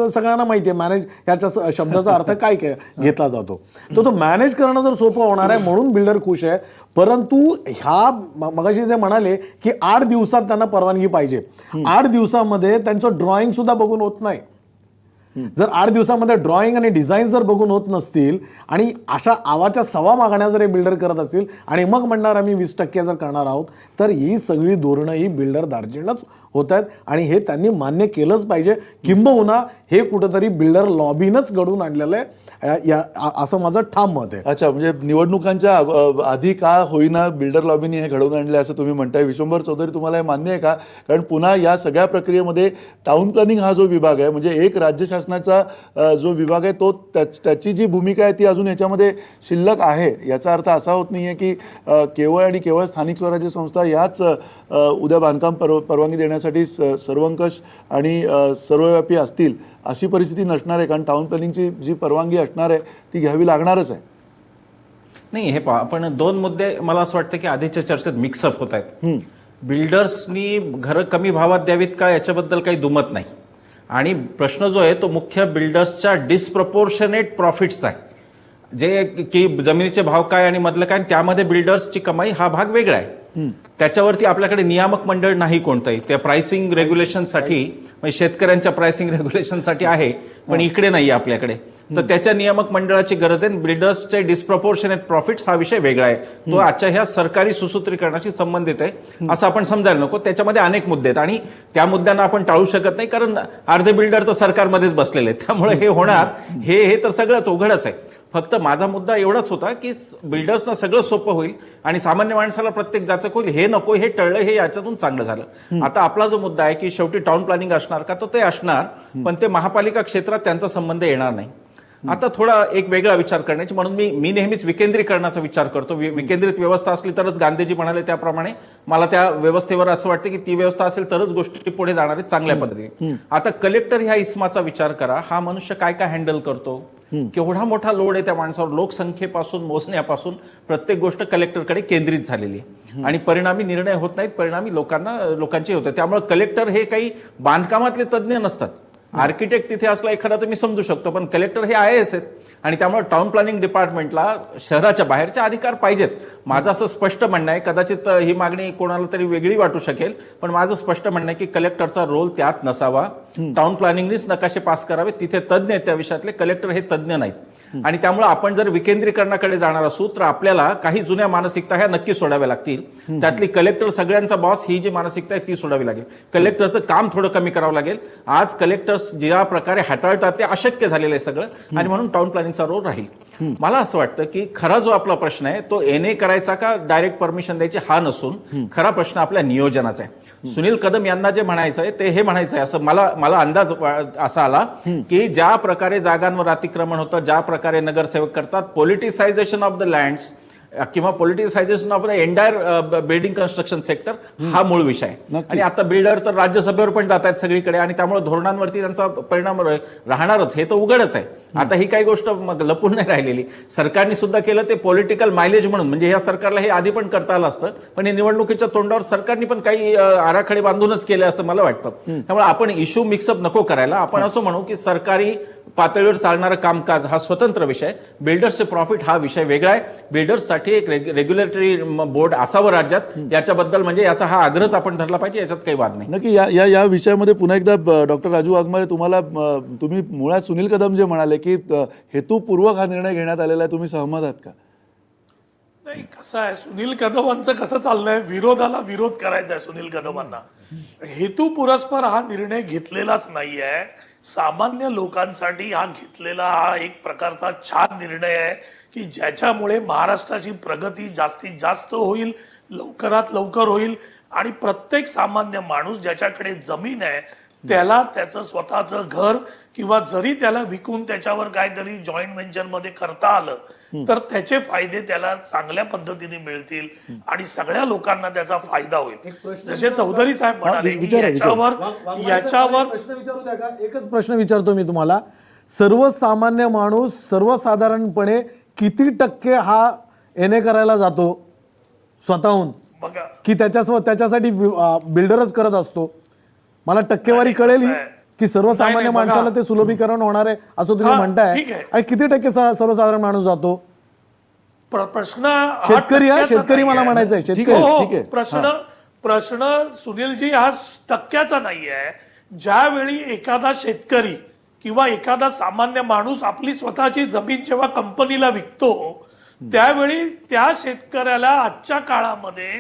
S5: सगळ्यांना माहिती आहे, मॅनेज ह्याच्या शब्दाचा अर्थ काय घेतला जातो. तो मॅनेज करणं जर सोपं होणार आहे म्हणून बिल्डर खुश आहे. परंतु ह्या मगाशी जे म्हणाले की 8 दिवसात त्यांना परवानगी पाहिजे, 8 दिवसामध्ये त्यांचं ड्रॉइंग सुद्धा बघून होत नाही. जर 8 दिवसामध्ये ड्रॉइंग आणि डिझाईन जर बघून होत नसतील आणि अशा आवाच्या सवा मागण्या जर हे बिल्डर करत असतील आणि मग म्हणणार आम्ही 20% जर करणार आहोत, तर ही सगळी धोरणं ही बिल्डर दार्जिनच होत आहेत. आणि हे त्यांनी मान्य केलंच पाहिजे. किंबहुना हे कुठंतरी बिल्डर लॉबीनच घडवून आणलेलं आहे असं माझं ठाम मत आहे.
S1: अच्छा, म्हणजे निवडणुकांच्या आधी का होईना बिल्डर लॉबीनी हे घडवून आणले असं तुम्ही म्हणताय. विश्वंभर चौधरी, तुम्हाला हे मान्य आहे का? कारण पुन्हा या सगळ्या प्रक्रियेमध्ये टाउन प्लॅनिंग हा जो विभाग आहे, म्हणजे एक राज्य शासनाचा जो विभाग आहे तो त्याची जी भूमिका आहे ती अजून याच्यामध्ये शिल्लक आहे. याचा अर्थ असा होत नाही आहे की केवळ आणि केवळ स्थानिक स्वराज्य संस्था याच उद्या बांधकाम परवानगी देण्यासाठी सर्वंकष आणि सर्वव्यापी असतील अशी परिस्थिती नसणार आहे. कारण टाउन प्लॅनिंगची जी परवानगी असणार आहे ती घ्यावी लागणारच आहे.
S3: नाही, हे आपण 2 मुद्दे मला असं वाटतं की आधीच्या चर्चेत मिक्सअप होत आहेत. बिल्डर्सनी घरं कमी भावात द्यावीत का याच्याबद्दल काही दुमत नाही. आणि प्रश्न जो आहे तो मुख्य बिल्डर्सच्या डिस्प्रपोर्शनेट प्रॉफिट्सचा आहे. जे की जमिनीचे भाव काय आणि मधलं काय, त्यामध्ये बिल्डर्सची कमाई हा भाग वेगळा आहे. त्याच्यावरती आपल्याकडे नियामक मंडळ नाही कोणतंही. त्या प्राइसिंग रेग्युलेशनसाठी, म्हणजे शेतकऱ्यांच्या प्राइसिंग रेग्युलेशनसाठी आहे, पण इकडे नाही आपल्याकडे. तर त्याच्या नियामक मंडळाची गरज आहे. बिल्डर्सचे डिस्प्रपोर्शनेट प्रॉफिट्स हा विषय वेगळा आहे. तो आजच्या ह्या सरकारी सुसूत्रीकरणाशी संबंधित आहे असं आपण समजायला नको. त्याच्यामध्ये अनेक मुद्दे आहेत आणि त्या मुद्द्यांना आपण टाळू शकत नाही, कारण अर्धे बिल्डर तर सरकारमध्येच बसलेले आहेत. त्यामुळे हे होणार, हे तर सगळंच उघडच आहे. फक्त माझा मुद्दा एवढाच होता की बिल्डर्सना सगळं सोपं होईल आणि सामान्य माणसाला प्रत्येक जाचक होईल. हे नको, हे टळलं, हे याच्यातून चांगलं झालं. आता आपला जो मुद्दा आहे की शेवटी टाउन प्लॅनिंग असणार का, तर ते असणार, पण ते महापालिका क्षेत्रात त्यांचा संबंध येणार नाही. आता थोडा एक वेगळा विचार करण्याची, म्हणून मी नेहमीच विकेंद्रीकरणाचा विचार करतो. विकेंद्रित व्यवस्था असली तरच, गांधीजी म्हणाले त्याप्रमाणे, मला त्या व्यवस्थेवर असं वाटतं की ती व्यवस्था असेल तरच गोष्टी पुढे जाणार आहेत चांगल्या पद्धतीने. आता कलेक्टर ह्या इस्माचा विचार करा. हा मनुष्य काय काय हँडल करतो, केवढा मोठा लोड आहे त्या माणसावर. लोकसंख्येपासून मोजण्यापासून प्रत्येक गोष्ट कलेक्टरकडे केंद्रित झालेली आहे आणि परिणामी निर्णय होत नाहीत, परिणामी लोकांचे होते. त्यामुळे कलेक्टर हे काही बांधकामातले तज्ज्ञ नसतात. आर्किटेक्ट तिथे असला एखादा तर मी समजू शकतो, पण कलेक्टर हे IAS आहेत आणि त्यामुळे टाउन प्लॅनिंग डिपार्टमेंटला शहराच्या बाहेरचे अधिकार पाहिजेत. माझं असं स्पष्ट म्हणणं आहे, कदाचित ही मागणी कोणाला तरी वेगळी वाटू शकेल, पण माझं स्पष्ट म्हणणं आहे की कलेक्टरचा रोल त्यात नसावा. टाउन प्लॅनिंगनीच नकाशे पास करावे, तिथे तज्ज्ञ आहेत त्या विषयातले, कलेक्टर हे तज्ज्ञ नाहीत. आणि त्यामुळे आपण जर विकेंद्रीकरणाकडे जाणार असू तर आपल्याला काही जुन्या मानसिकता ह्या नक्की सोडाव्या लागतील. त्यातली कलेक्टर सगळ्यांचा बॉस ही जी मानसिकता आहे ती सोडावी लागेल. कलेक्टरचं काम थोडं कमी करावं लागेल. आज कलेक्टर्स ज्या प्रकारे हाताळतात ते अशक्य झालेलं आहे सगळं, आणि म्हणून टाउन प्लॅनिंगचा रोल राहील. मला असं वाटतं की खरा जो आपला प्रश्न आहे तो एनए करायचा का डायरेक्ट परमिशन द्यायची हा नसून खरा प्रश्न आपल्या नियोजनाचा आहे. सुनील कदम यांना जे म्हणायचं आहे ते हे म्हणायचं आहे असं मला अंदाज असा आला की ज्या प्रकारे जागांवर अतिक्रमण होतं, ज्या प्रकारे नगरसेवक करतात, पॉलिटिसायझेशन ऑफ द लँड्स किंवा politicisation of the entire building construction sector हा मूळ विषय आहे. आणि आता बिल्डर तर राज्यसभेवर पण जात आहेत सगळीकडे, आणि त्यामुळे धोरणांवरती त्यांचा परिणाम राहणारच, हे तर उघडच आहे. आता ही काही गोष्ट लपून नाही राहिलेली. सरकारने सुद्धा केलं ते पॉलिटिकल मायलेज म्हणून, म्हणजे या सरकारला हे आधी पण करता आलं असतं, पण हे निवडणुकीच्या तोंडावर सरकारने पण काही आराखडे बांधूनच केले असं मला वाटतं. त्यामुळे आपण इश्यू मिक्सअप नको करायला. आपण असं म्हणू की सरकारी पातळीवर चालणारं कामकाज हा स्वतंत्र विषय, बिल्डर्सचे प्रॉफिट हा विषय वेगळा आहे. बिल्डर्ससाठी एक रेग्युलेटरी बोर्ड असावं राज्यात, याच्याबद्दल म्हणजे याचा हा आग्रहच आपण धरला पाहिजे, याच्यात काही वाद नाही.
S1: नक्की या विषयामध्ये पुन्हा एकदा डॉक्टर राजू वाघमारे, तुम्ही मुळात सुनील कदम जे म्हणाले की हेतुपूर्वक हा निर्णय घेण्यात आलेला आहे, तुम्ही सहमत आहात का?
S2: नाही, कसं आहे, सुनील कदमांचं कसं चाललंय, विरोधाला विरोध करायचा आहे सुनील कदमांना. हेतू पुरस्पर हा निर्णय घेतलेलाच नाहीये. सामान्य लोकांसाठी हा घेतलेला हा एक प्रकारचा छान निर्णय आहे की ज्याच्यामुळे महाराष्ट्राची प्रगती जास्तीत जास्त होईल, लवकरात लवकर होईल, आणि प्रत्येक सामान्य माणूस ज्याच्याकडे जमीन आहे त्याला त्याचं स्वतःचं घर किंवा जरी त्याला विकून त्याच्यावर काहीतरी जॉईंट व्हेंचर मध्ये करता आलं तर त्याचे फायदे त्याला चांगल्या पद्धतीने मिळतील आणि सगळ्या लोकांना त्याचा फायदा होईल. जसे चौधरी साहेब म्हणाले की याच्यावर
S5: प्रश्न विचारू द्या का? एकच प्रश्न विचारतो मी तुम्हाला. सर्वसामान्य माणूस सर्वसाधारणपणे किती टक्के हा एनए करायला जातो स्वतःहून,
S2: बघा
S5: की त्याच्यासाठी बिल्डरच करत असतो? मला टक्केवारी कळेल की सर्वसामान्य माणसाला ते सुलभीकरण होणार आहे असं तुम्ही म्हणताय, आणि किती टक्के सर्वसाधारण माणूस जातो?
S2: प्रश्न
S5: शेतकरी मला म्हणायचं आहे, शेतकरी.
S2: प्रश्न सुनीलजी हा टक्क्याचा नाहीये. ज्यावेळी एखादा शेतकरी किंवा एखादा सामान्य माणूस आपली स्वतःची जमीन जेव्हा कंपनीला विकतो त्यावेळी त्या शेतकऱ्याला आजच्या काळामध्ये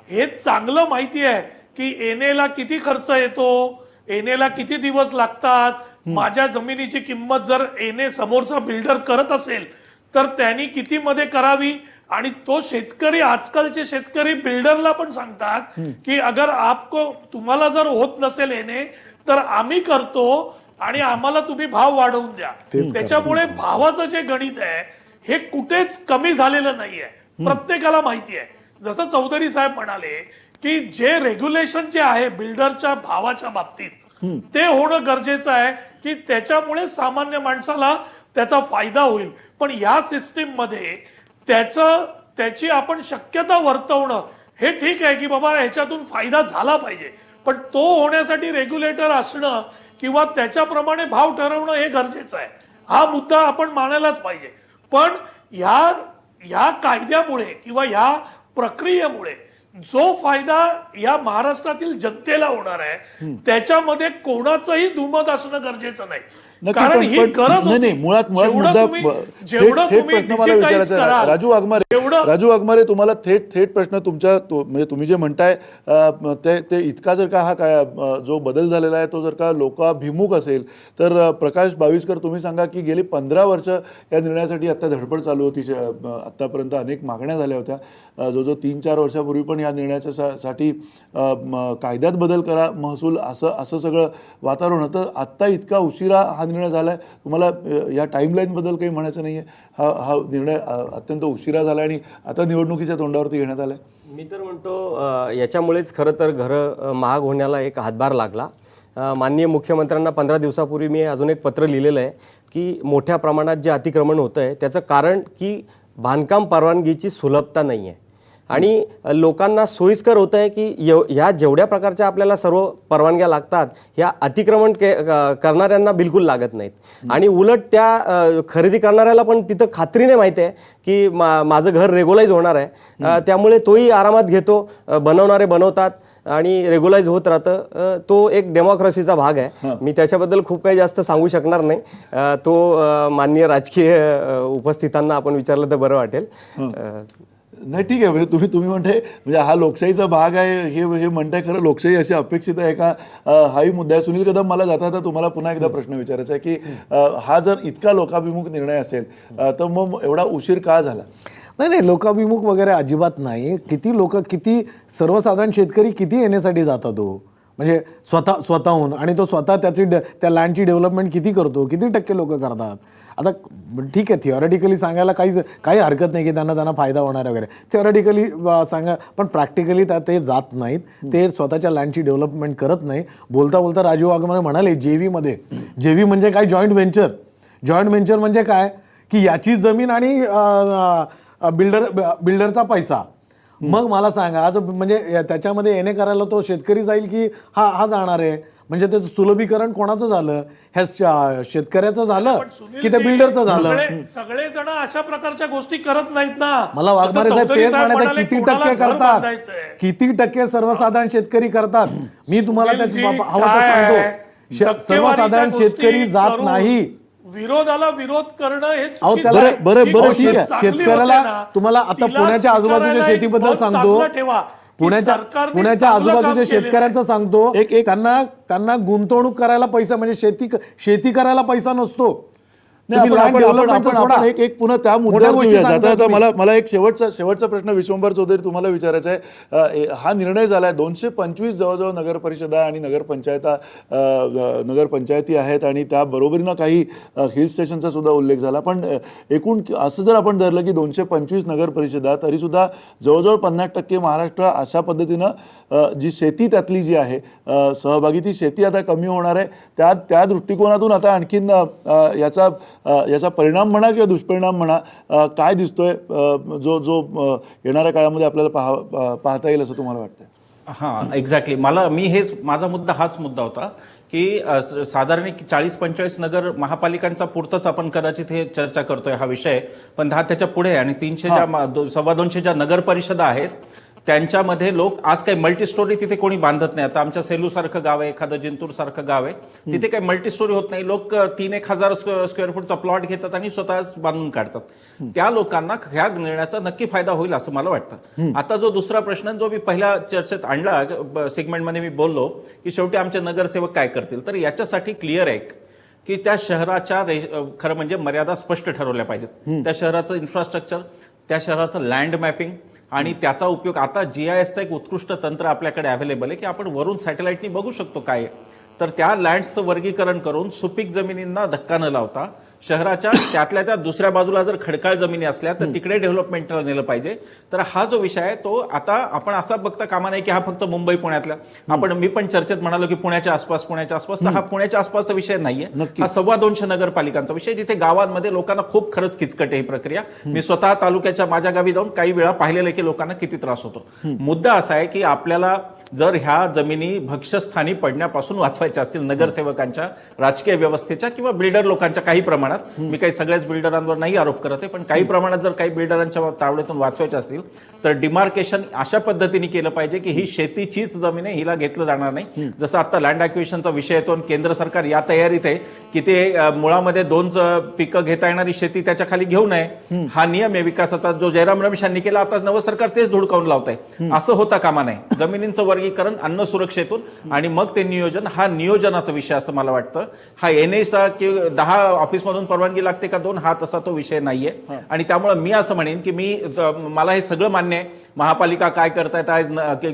S2: हे चांगलं माहिती आहे की एनएला किती खर्च येतो, एनएला किती दिवस लागतात, माझ्या जमिनीची किंमत जर एनए समोरचा बिल्डर करत असेल तर त्यांनी किती मध्ये करावी. आणि तो शेतकरी, आजकालचे शेतकरी बिल्डरला पण सांगतात की अगर तुम्हाला जर होत नसेल एनए तर आम्ही करतो आणि आम्हाला तुम्ही भाव वाढवून द्या. त्याच्यामुळे भावाचं जे गणित आहे हे कुठेच कमी झालेलं नाहीये, प्रत्येकाला माहिती आहे. जसं चौधरी साहेब म्हणाले की जे रेग्युलेशन जे आहे बिल्डरच्या भावाच्या बाबतीत ते होणं गरजेचं आहे की त्याच्यामुळे सामान्य माणसाला त्याचा फायदा होईल. पण या सिस्टीम मध्ये त्याची आपण शक्यता वर्तवणं हे ठीक आहे की बाबा ह्याच्यातून फायदा झाला पाहिजे, पण तो होण्यासाठी रेग्युलेटर असणं किंवा त्याच्याप्रमाणे भाव ठरवणं हे गरजेचं आहे. हा मुद्दा आपण मानायलाच पाहिजे. पण ह्या कायद्यामुळे किंवा ह्या प्रक्रियेमुळे जो फायदा या महाराष्ट्रातील जनतेला होणार आहे त्याच्यामध्ये कोणाचंही दुमत असणं गरजेचं नाही. कारण ही गरज होती.
S1: मुळात मुद्दा थेट प्रश्न मला विचारायचा आहे. राजू वाघमारे, तुम्हाला थेट प्रश्न म्हणजे तुम्ही जे म्हणताय ते इतका जर का हा काय जो बदल झालेला आहे तो जर का लोकाभिमुख असेल तर प्रकाश बाविस्कर, तुम्ही सांगा की गेली 15 वर्ष या निर्णयासाठी आता धडपड चालू होती. आतापर्यंत अनेक मागण्या झाल्या होत्या. जो 3-4 वर्षापूर्वी पण या निर्णयाच्या साठी कायद्यात बदल करा, महसूल, असं सगळं वातावरण होतं. आत्ता इतका उशिरा हा निर्णय झालाय. तुम्हाला या टाइमलाईन बद्दल काही म्हणायचं नाहीये? हा निर्णय अत्यंत उशिरा झाला आणि आता निवडणुकीच्या तोंडावरती घेण्यात आलाय.
S4: मी तर म्हणतो याच्यामुळेच खरं तर घरं महाग होण्याला एक हातभार लागला. माननीय मुख्यमंत्र्यांना 15 दिवसापूर्वी मी अजून एक पत्र लिहिलेलं आहे की मोठ्या प्रमाणात जे अतिक्रमण होतं आहे त्याचं कारण की बांधकाम परवानगीची सुलभता नाही आहे आणि लोकांना सोयीस्कर होतं आहे की ह्या जेवढ्या प्रकारच्या आपल्याला सर्व परवानग्या लागतात ह्या अतिक्रमण करणाऱ्यांना बिलकुल लागत नाहीत. आणि उलट त्या खरेदी करणाऱ्याला पण तिथं खात्रीने माहिती आहे की माझं घर रेग्युलाइज होणार आहे, त्यामुळे तोही आरामात घेतो. बनवणारे बनवतात, आणि रेग्युलाइज होत राहतं. तो एक डेमोक्रेसीचा भाग आहे. मी त्याच्याबद्दल खूप काही जास्त सांगू शकणार नाही. तो माननीय राजकीय उपस्थितांना आपण विचारलं तर बरं वाटेल.
S1: नाही ठीक आहे, म्हणजे तुम्ही म्हणताय म्हणजे हा लोकशाहीचा भाग आहे हे म्हणताय. खरं लोकशाही अशी अपेक्षित आहे का, हाही मुद्दा आहे. सुनील कदम, मला जाता तुम्हाला पुन्हा एकदा प्रश्न विचारायचा आहे की हा जर इतका लोकाभिमुख निर्णय असेल तर मग एवढा उशीर का झाला?
S5: नाही, लोकाभिमुख वगैरे अजिबात नाही. किती सर्वसाधारण शेतकरी किती येण्यासाठी जातात तो, म्हणजे स्वतःहून, आणि तो स्वतः त्या लँडची डेव्हलपमेंट किती करतो, किती टक्के लोक करतात. आता ठीक आहे, थिओरिटिकली सांगायला काही हरकत नाही की त्यांना फायदा होणार वगैरे, थिओरिटिकली सांगा, पण प्रॅक्टिकली ते जात नाहीत. ते स्वतःच्या लँडची डेव्हलपमेंट करत नाही. बोलता बोलता राजीव वाघमारे म्हणाले जेव्ही म्हणजे काय, जॉईंट व्हेंचर म्हणजे काय की याची जमीन आणि बिल्डरचा पैसा. मग मला सांगा, म्हणजे त्याच्यामध्ये येणे करायला तो शेतकरी जाईल की हा जाणार आहे? म्हणजे त्याचं सुलभीकरण कोणाचं झालं? ह्या शेतकऱ्याचं झालं की त्या बिल्डरचं झालं?
S2: सगळे जण अशा प्रकारच्या गोष्टी करत नाहीत ना.
S5: मला वाघमारे साहेब तेच म्हणायचं, किती टक्के करतात, किती टक्के सर्वसाधारण शेतकरी करतात? मी तुम्हाला त्याची हवं तर सांगतो, सर्वसाधारण शेतकरी जात नाही.
S2: विरोधाला विरोध करणं हे
S5: अहो,
S2: चुकीचं
S5: त्याला-
S2: आहे.
S1: बरं,
S2: ती
S1: बरं,
S2: गोष्ट
S1: ठीक आहे.
S2: चांगली
S5: शेतकऱ्याला
S2: होते ना,
S5: तुम्हाला आता
S2: तिला
S5: पुण्याच्या आजूबाजूच्या
S2: स्वीकारायला एक
S5: शेतीबद्दल
S2: पद
S5: सांगतो.
S2: चांगलं ठेवा. की सरकारने
S5: पुण्याच्या
S2: चांगलं काम
S5: आजूबाजूच्या
S2: केलेलं आहे.
S5: शेतकऱ्यांचं सांगतो, त्यांना गुंतवणूक करायला पैसा, म्हणजे शेती करायला पैसा नसतो.
S1: नाही,
S5: तुम्ही land development चं सोडा.
S1: आपण एक पुन्हा त्या
S5: मोठ्या
S1: मुद्द्यावर
S5: गोष्टी
S1: घेऊया.
S5: सांगताय
S1: आता
S5: तुम्ही.
S1: मला एक शेवटचा प्रश्न विश्वंभर चौधरी तुम्हाला विचारायचा आहे. हा निर्णय झालाय 225 जवळजवळ नगर परिषदा आणि नगरपंचायती आहेत आणि त्या बरोबरीनं काही हिल स्टेशनचा सुद्धा उल्लेख झाला. पण एकूण असं जर आपण धरलं की 225 नगर परिषदा, तरी सुद्धा जवळजवळ 50% महाराष्ट्र अशा पद्धतीनं जी शेती त्यातली जी आहे सहभागी, ती शेती आता कमी होणार आहे. त्या दृष्टिकोनातून आता आणखीन याचा परिणाम म्हणा किंवा दुष्परिणाम म्हणा काय दिसतोय, जो येणाऱ्या काळामध्ये आपल्याला पाहता येईल असं तुम्हाला वाटतंय?
S3: हां, एक्झॅक्टली. माझा मुद्दा हाच मुद्दा होता की साधारण 40-45 नगर महापालिकांचा पुरतच आपण कदाचित हे चर्चा करतोय हा विषय, पण त्याच्या पुढे आणि 250 ज्या नगर परिषदा आहेत त्यांच्यामध्ये लोक आज काही मल्टी स्टोरी तिथे कोणी बांधत नाही. आता आमच्या सेलू सारखं गाव आहे, एखादं जिंतूर सारखं गाव आहे, तिथे काही मल्टी स्टोरी होत नाही. लोक 3-1 हजार स्क्वेअर फूटचा प्लॉट घेतात आणि स्वतःच बांधून काढतात. त्या लोकांना ह्या निर्णयाचा नक्की फायदा होईल असं मला वाटतं. आता जो दुसरा प्रश्न जो मी पहिल्या चर्चेत आणला, सेगमेंटमध्ये मी बोललो की शेवटी आमचे नगरसेवक काय करतील, तर याच्यासाठी क्लिअर आहे की त्या शहराच्या खरं म्हणजे मर्यादा स्पष्ट ठरवल्या पाहिजेत. त्या शहराचं इन्फ्रास्ट्रक्चर, त्या शहराचं लँड मॅपिंग आणि त्याचा उपयोग. आता GISचं एक उत्कृष्ट तंत्र आपल्याकडे अवेलेबल आहे की आपण वरून सॅटेलाइटनी बघू शकतो काय आहे. तर त्या लँड्सचं वर्गीकरण करून सुपीक जमिनींना धक्का न लावता शहराच्या त्यातल्या त्या दुसऱ्या बाजूला जर खडकाळ जमिनी असल्या तर तिकडे डेव्हलपमेंटला नेलं पाहिजे. तर हा जो विषय आहे तो आता आपण असा बघता कामा नाही की हा फक्त मुंबई पुण्यातला. मी पण चर्चेत म्हणालो की पुण्याच्या आसपास, तर हा पुण्याच्या आसपासचा विषय नाहीये. हा 250 नगरपालिकांचा विषय, जिथे गावांमध्ये लोकांना खूप खरंच किचकट आहे ही प्रक्रिया. मी स्वतः तालुक्याच्या माझ्या गावी जाऊन काही वेळा पाहिलेलं की लोकांना किती त्रास होतो. मुद्दा असा आहे की आपल्याला जर ह्या जमिनी भक्ष्यस्थानी पडण्यापासून वाचवायच्या असतील नगरसेवकांच्या, राजकीय व्यवस्थेच्या किंवा बिल्डर लोकांच्या काही प्रमाणात, मी काही सगळ्याच बिल्डरांवर नाही आरोप करत आहे, पण काही प्रमाणात जर काही बिल्डरांच्या तावडीतून वाचवायचे असतील तर डिमार्केशन अशा पद्धतीने केलं पाहिजे की ही शेतीचीच जमीन आहे, हिला घेतलं जाणार नाही. जसं आता लँड ॲक्विजिशनचा विषय येतो आणि केंद्र सरकार या तयारीत आहे की ते मुळामध्ये 2 पिकं घेता येणारी शेती त्याच्या खाली घेऊ नये. हा नियम आहे विकासाचा जो जयराम रमेशांनी केला. आता नवं सरकार तेच धुडकावून लावत आहे. असं होता कामा नये. जमिनींचं वर्गीकरण अन्न सुरक्षेतून आणि मग ते नियोजन, हा नियोजनाचा विषय असं मला वाटतं. हा NA की 10 ऑफिसमधून परवानगी लागते का 2, हा तसा तो विषय नाहीये. आणि त्यामुळे मी असं म्हणेन की मला हे सगळं मान्य आहे, महापालिका काय करतायत आज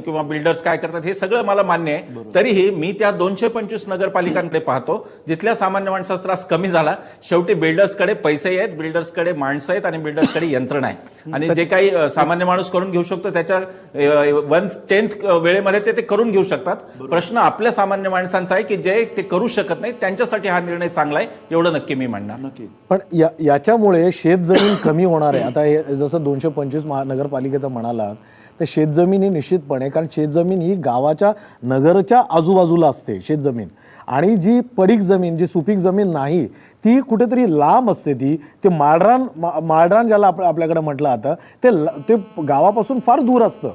S3: किंवा बिल्डर्स काय करतात हे सगळं मला मान्य आहे. तरीही मी त्या 225 नगरपालिकांकडे पाहतो जिथल्या सामान्य माणसाचा त्रास कमी झाला. शेवटी बिल्डर्सकडे पैसे आहेत, बिल्डर्सकडे माणसं आहेत आणि बिल्डर्सकडे यंत्रणा आहे. आणि जे काही सामान्य माणूस करून घेऊ शकतो त्याच्या 1/10 वेळेमध्ये ते करून घेऊ शकतात. प्रश्न आपल्या सामान्य माणसांचा आहे की जे ते करू शकत नाही, त्यांच्यासाठी हा निर्णय चांगला आहे एवढं नक्की मी म्हणणार.
S5: पण याच्यामुळे शेतजमीन कमी होणार आहे. आता हे जसं 225 नगरपालिकेचं म्हणाला, तर शेतजमीन ही निश्चितपणे, कारण शेतजमीन ही गावाच्या नगरच्या आजूबाजूला असते शेतजमीन, आणि जी पडीक जमीन, जी सुपीक जमीन नाही, ती कुठेतरी लांब असते. ते माळरान ज्याला आपल्याकडे म्हटलं जातं ते गावापासून फार दूर असतं.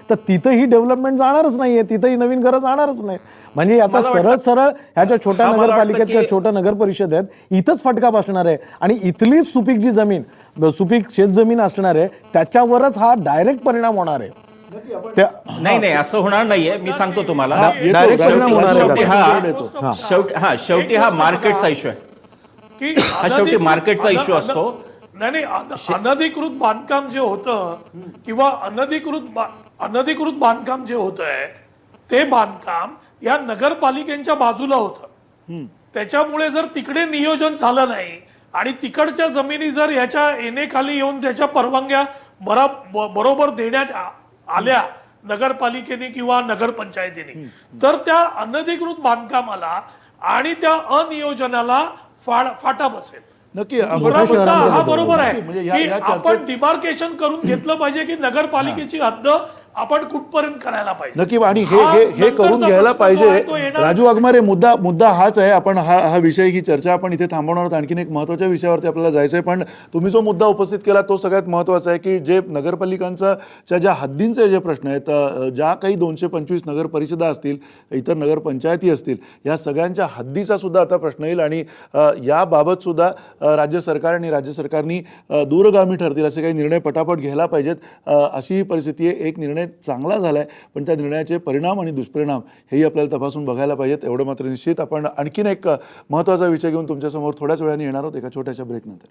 S5: तर तिथंही डेव्हलपमेंट जाणारच नाहीये, तिथंही नवीन घरं जाणारच नाही. म्हणजे याचा सरळ सरळ ह्याच्या छोट्या
S3: मला वाटतं
S5: नगरपालिकेत किंवा
S3: की-
S5: छोट्या नगर परिषद आहेत इथंच फटका बसणार आहे. आणि इथली सुपीक जी जमीन, सुपीक शेतजमीन असणार आहे त्याच्यावरच हा डायरेक्ट परिणाम होणार आहे.
S3: नाही असं होणार नाहीये. मी सांगतो तुम्हाला
S1: येतो,
S5: डायरेक्ट परिणाम होणार आहे
S3: शेवटी
S5: त्याचा.
S3: शेवटी हा मार्केटचा इश्यू आहे.
S2: की
S3: शेवटी
S2: अनधिकृत-
S3: मार्केटचा issue असतो.
S2: नाही अनधिकृत बांधकाम जे होतं किंवा अनधिकृत बांधकाम जे होत आहे ते बांधकाम या नगरपालिकेच्या बाजूला होतं. त्याच्यामुळे जर तिकडे नियोजन झालं नाही आणि तिकडच्या जमिनी जर याच्या खाली येऊन त्याच्या परवानग्या बरोबर देण्यात आल्या नगरपालिकेने किंवा नगरपंचायतीने, तर त्या अनधिकृत बांधकामाला आणि त्या अनियोजनाला फाटा बसेल.
S1: नक्की
S2: दुसरा
S1: आपण-
S2: मुद्दा हा बरोबर आहे
S1: म्हणजे या
S2: की
S1: चर्चेत-
S2: आपण डिमार्केशन करून घेतलं पाहिजे की नगरपालिकेची हद्द आपण कुठपर्यंत करायला पाहिजे.
S1: नक्की आणि
S2: हा
S1: हे
S2: नंतरचा
S1: करून घ्यायला
S2: प्रश्न जो आहे तो
S1: पाहिजे.
S2: येणार.
S1: राजू वाघमारे, मुद्दा हाच आहे. आपण हा विषय, ही चर्चा आपण इथे थांबवणार आहोत. आणखीन एक महत्त्वाच्या विषयावरती आपल्याला जायचं आहे. पण तुम्ही जो मुद्दा उपस्थित केला तो सगळ्यात महत्त्वाचा आहे की जे नगरपालिकांच्या ज्या हद्दींचे जे प्रश्न आहेत, ज्या काही 225 नगर परिषदा असतील, इतर नगरपंचायती असतील, या सगळ्यांच्या हद्दीचा सुद्धा आता प्रश्न येईल. आणि याबाबत सुद्धा राज्य सरकार आणि राज्य सरकारनी दूरगामी ठरतील असे काही निर्णय पटापट घ्यायला पाहिजेत. अशी ही परिस्थिती आहे. एक निर्णय चांगला झाला आहे पण त्या निर्णयाचे परिणाम आणि दुष्परिणाम हेही आपल्याला तपासून बघायला पाहिजेत. एवढं मात्र निश्चित. आपण आणखीन एक महत्त्वाचा विषय घेऊन तुमच्यासमोर थोड्याच वेळाने येणार आहोत एका छोट्याशा ब्रेकनंतर.